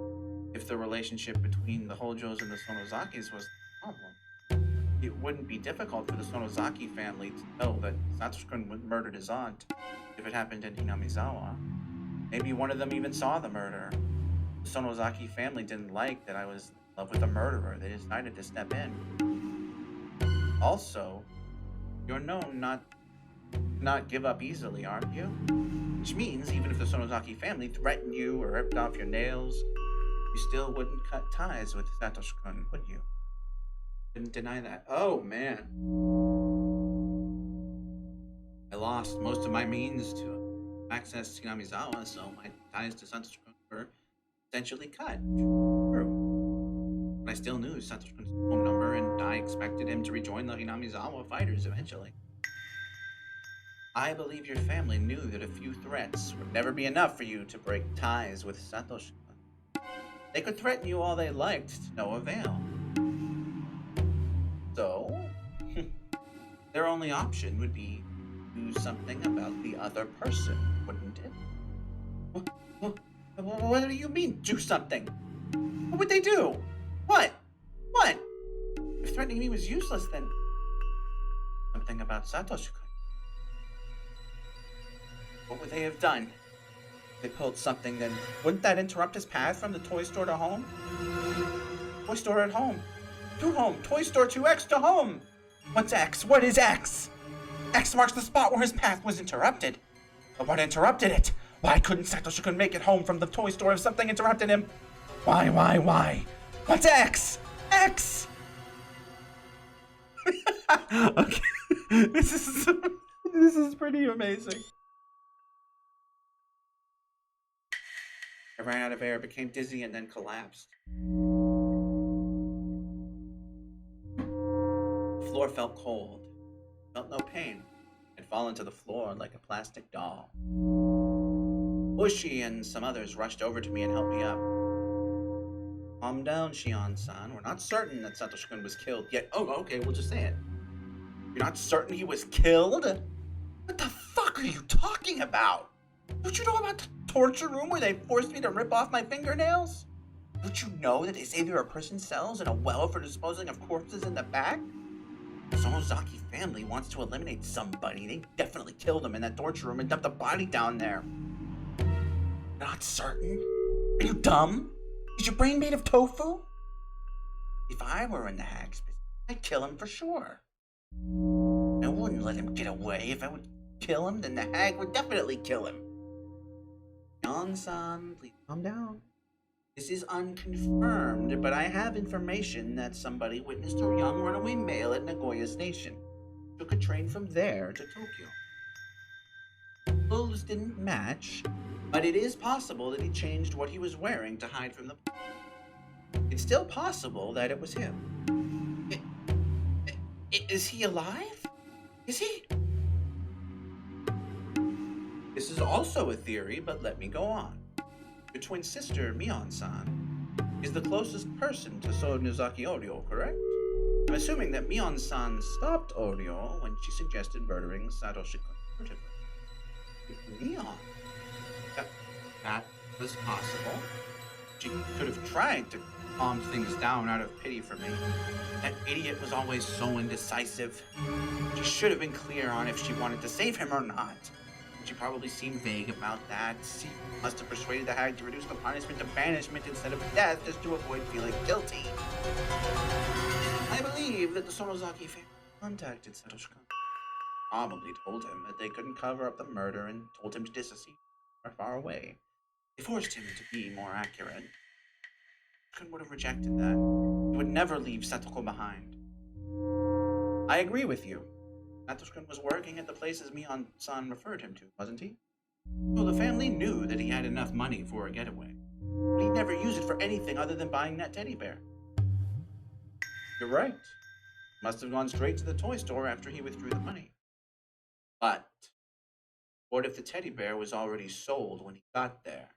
if the relationship between the Hojos and the Sonozakis was the problem, it wouldn't be difficult for the Sonozaki family to know that Satoshi-kun murdered his aunt if it happened in Hinamizawa. Maybe one of them even saw the murder. The Sonozaki family didn't like that I was in love with a murderer. They decided to step in. Also, you're known not give up easily, aren't you? Which means even if the Sonozaki family threatened you or ripped off your nails, you still wouldn't cut ties with Satoshi-kun, would you? Didn't deny that. Oh, man. I lost most of my means to access Hinamizawa, so my ties to Satoshi-kun were essentially cut. True. But I still knew Satoshi-kun's phone number, and I expected him to rejoin the Hinamizawa fighters eventually. I believe your family knew that a few threats would never be enough for you to break ties with Satoshi-kun. They could threaten you all they liked to no avail. So, their only option would be to do something about the other person, wouldn't it? What do you mean, do something? What would they do? What? What? If threatening me was useless, then something about Satoshi-kun. What would they have done? If they pulled something, then wouldn't that interrupt his path from the toy store to home? Toy store at home. To home. Toy store to X to home. What's X? What is X? X marks the spot where his path was interrupted. But what interrupted it? Why couldn't Satoshi-kun make it home from the toy store if something interrupted him? Why? What's X? X! Okay. This is pretty amazing. I ran out of air, became dizzy, and then collapsed. The floor felt cold. I felt no pain. I'd fallen to the floor like a plastic doll. Bushi and some others rushed over to me and helped me up. Calm down, Shion-san. We're not certain that Satoshi-kun was killed yet. Oh, okay, we'll just say it. You're not certain he was killed? What the fuck are you talking about? Don't you know about the torture room where they forced me to rip off my fingernails? Don't you know that they say there are prison cells and a well for disposing of corpses in the back? The Sonozaki family wants to eliminate somebody. They definitely killed him in that torture room and dumped the body down there. Not certain? Are you dumb? Is your brain made of tofu? If I were in the hag's business, I'd kill him for sure. I wouldn't let him get away. If I would kill him, then the hag would definitely kill him. Shion-san, please calm down. This is unconfirmed, but I have information that somebody witnessed a young runaway male at Nagoya Station. Took a train from there to Tokyo. Clothes didn't match, but it is possible that he changed what he was wearing to hide from the... It's still possible that it was him. Is he alive? Is he? This is also a theory, but let me go on. Your twin sister, Mion-san, is the closest person to Sonozaki Oryo, correct? I'm assuming that Mion-san stopped Oryo when she suggested murdering Satoshi-kun. Mion? That was possible. She could have tried to calm things down out of pity for me. That idiot was always so indecisive. She should have been clear on if she wanted to save him or not. She probably seemed vague about that. She must have persuaded the hag to reduce the punishment to banishment instead of death just to avoid feeling guilty. I believe that the Sonozaki family contacted Satoshi-kun. Probably told him that they couldn't cover up the murder and told him to dissociate far away. They forced him to be more accurate. Satoshi-kun would have rejected that. He would never leave Satoko behind. I agree with you. Satoshi-kun was working at the places Mion-san referred him to, wasn't he? So the family knew that he had enough money for a getaway. But he'd never use it for anything other than buying that teddy bear. You're right. Must have gone straight to the toy store after he withdrew the money. But what if the teddy bear was already sold when he got there?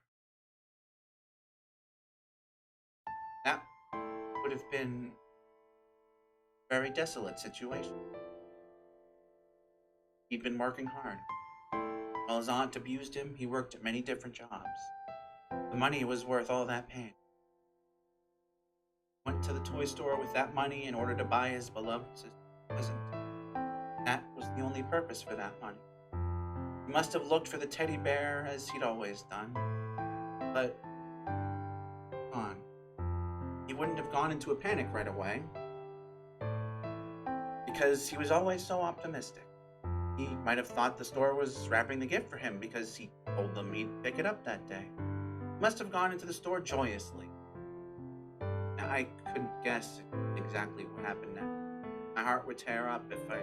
That would have been a very desolate situation. He'd been working hard. While his aunt abused him, he worked at many different jobs. The money was worth all that pain. Went to the toy store with that money in order to buy his beloved sister's present. That was the only purpose for that money. He must have looked for the teddy bear as he'd always done. But, come on. He wouldn't have gone into a panic right away. Because he was always so optimistic. He might have thought the store was wrapping the gift for him because he told them he'd pick it up that day. He must have gone into the store joyously. Now, I couldn't guess exactly what happened next. My heart would tear up if I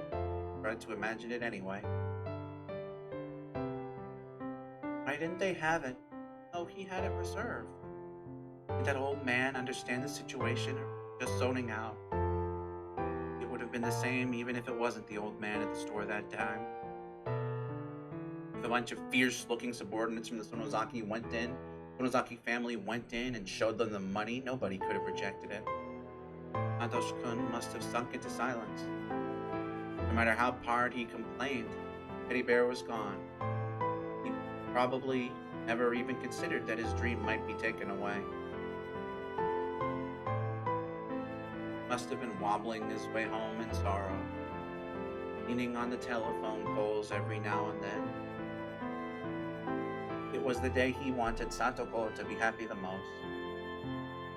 tried to imagine it anyway. Why didn't they have it? Oh, he had it reserved. Did that old man understand the situation or just zoning out? It would have been the same even if it wasn't the old man at the store that time. If a bunch of fierce-looking subordinates from the Sonozaki family went in and showed them the money, nobody could have rejected it. Satoshi-kun must have sunk into silence. No matter how hard he complained, Teddy Bear was gone. He probably never even considered that his dream might be taken away. Must have been wobbling his way home in sorrow, leaning on the telephone poles every now and then. It was the day he wanted Satoko to be happy the most.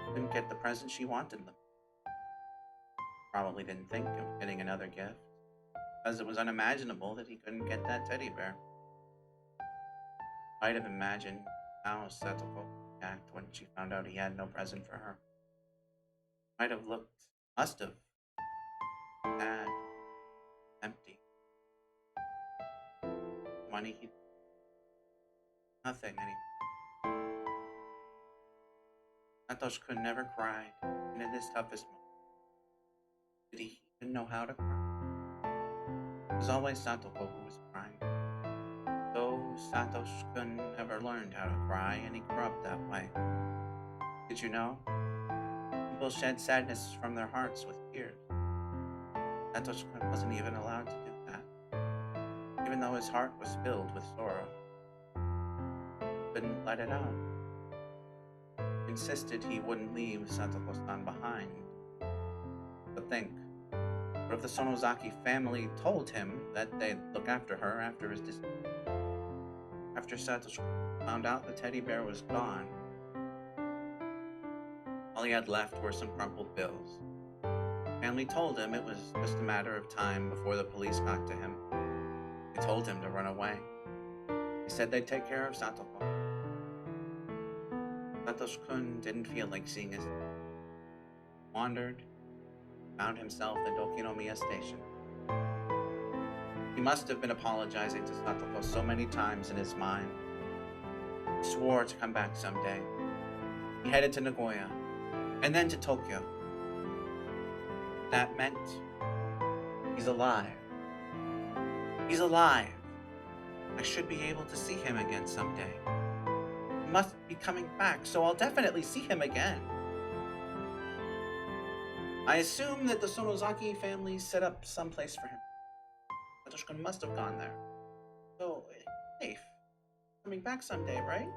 Couldn't get the present she wanted them. Probably didn't think of getting another gift, because it was unimaginable that he couldn't get that teddy bear. Might have imagined how Satoko would act when she found out he had no present for her. Must have sad, empty. Money he nothing anymore. Satoshi-kun never cried, and in his toughest moment, did he even know how to cry? It was always Satoko who was crying. So Satoshi-kun never learned how to cry, and he grew up that way. Did you know? People shed sadness from their hearts with tears. Satoshi-kun wasn't even allowed to do that, even though his heart was filled with sorrow. He couldn't let it out. He insisted he wouldn't leave Satoko-san behind. But think, what if the Sonozaki family told him that they'd look after her after his disappearance? After Satoshi found out the teddy bear was gone, all he had left were some crumpled bills. The family told him it was just a matter of time before the police got to him. They told him to run away. They said they'd take care of Satoko. Satoshi-kun didn't feel like seeing his son. He wandered, found himself at Okinomiya Station. He must have been apologizing to Satoko so many times in his mind. He swore to come back someday. He headed to Nagoya, and then to Tokyo. That meant he's alive. He's alive. I should be able to see him again someday. He must be coming back, so I'll definitely see him again. I assume that the Sonozaki family set up someplace for him. Satoshi-kun must have gone there. So, safe. Coming back someday, right?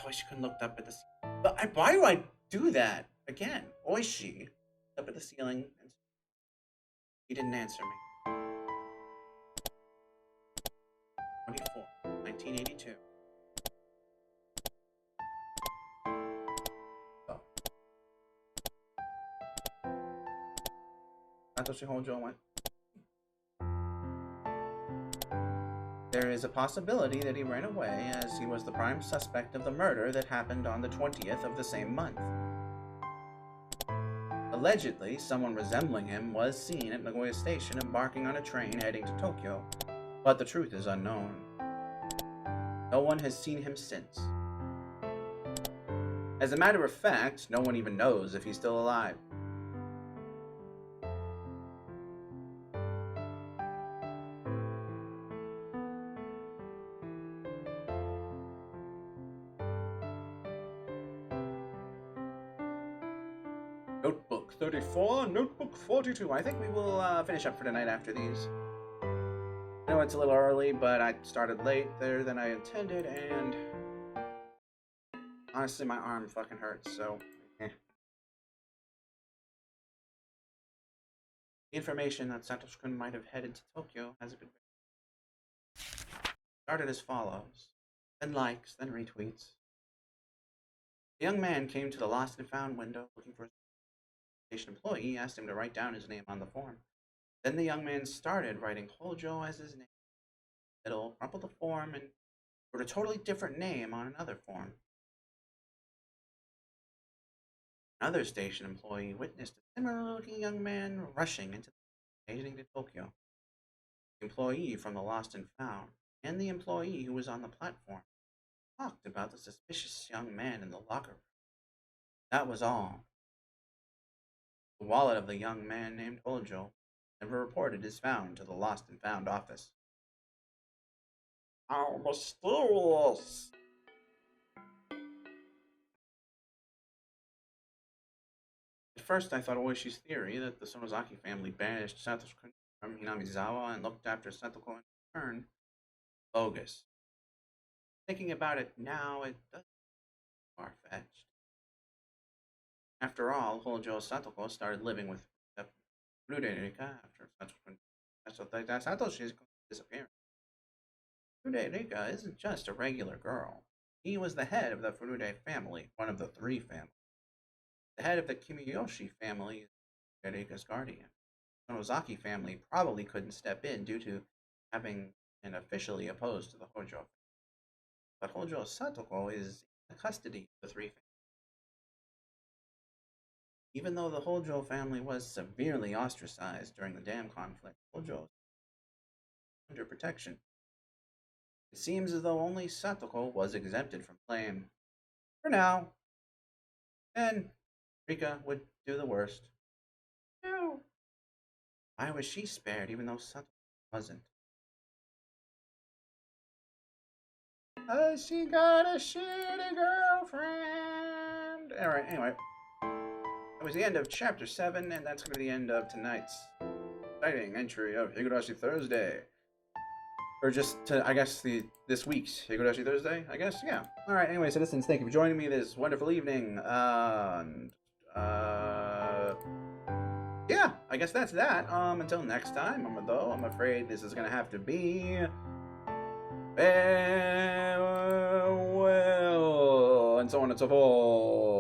Oishi-kun looked up at the ceiling. But why do I do that? Again, Oishi up at the ceiling. And he didn't answer me. 24, 1982. Oh. Satoshi Hojo went. there is a possibility that he ran away, as he was the prime suspect of the murder that happened on the 20th of the same month. Allegedly, someone resembling him was seen at Nagoya Station embarking on a train heading to Tokyo, but the truth is unknown. No one has seen him since. As a matter of fact, no one even knows if he's still alive. Notebook 34, Notebook 42. I think we will finish up for tonight after these. I know it's a little early, but I started later than I intended, and honestly, my arm fucking hurts, so The information that Satoshi-kun might have headed to Tokyo has been started as follows. Then likes, then retweets. The young man came to the lost and found window looking for a station employee, asked him to write down his name on the form. Then the young man started writing Hojo as his name. Middle, crumpled the form, and wrote a totally different name on another form. Another station employee witnessed a similar-looking young man rushing into the station to Tokyo. The employee from the Lost and Found and the employee who was on the platform talked about the suspicious young man in the locker room. That was all. The wallet of the young man named Hojo, never reported, is found to the Lost and Found office. How mysterious! At first, I thought Oishi's theory that the Sonozaki family banished Satoshi from Hinamizawa and looked after Satoko in return bogus. Thinking about it now, it does seem far-fetched. After all, Hojo Satoko started living with Rika after Satoshi's disappearance. Rika isn't just a regular girl. He was the head of the Furude family, one of the three families. The head of the Kimiyoshi family is Rika's guardian. The Sonozaki family probably couldn't step in due to having been officially opposed to the Hojo. But Hojo Satoko is in custody of the three families. Even though the Hojo family was severely ostracized during the dam conflict, Hojo is under protection. It seems as though only Satoko was exempted from blame. For now. And Rika would do the worst. No. Why was she spared even though Satoko wasn't? She got a shitty girlfriend. Alright, anyway. That was the end of Chapter 7, and that's going to be the end of tonight's exciting entry of Higurashi Thursday. Or just, I guess, this week's Higurashi Thursday, I guess? Yeah. Alright, anyway, citizens, thank you for joining me this wonderful evening. Yeah, I guess that's that. Until next time, though, I'm afraid this is going to have to be... farewell, and so on and so forth.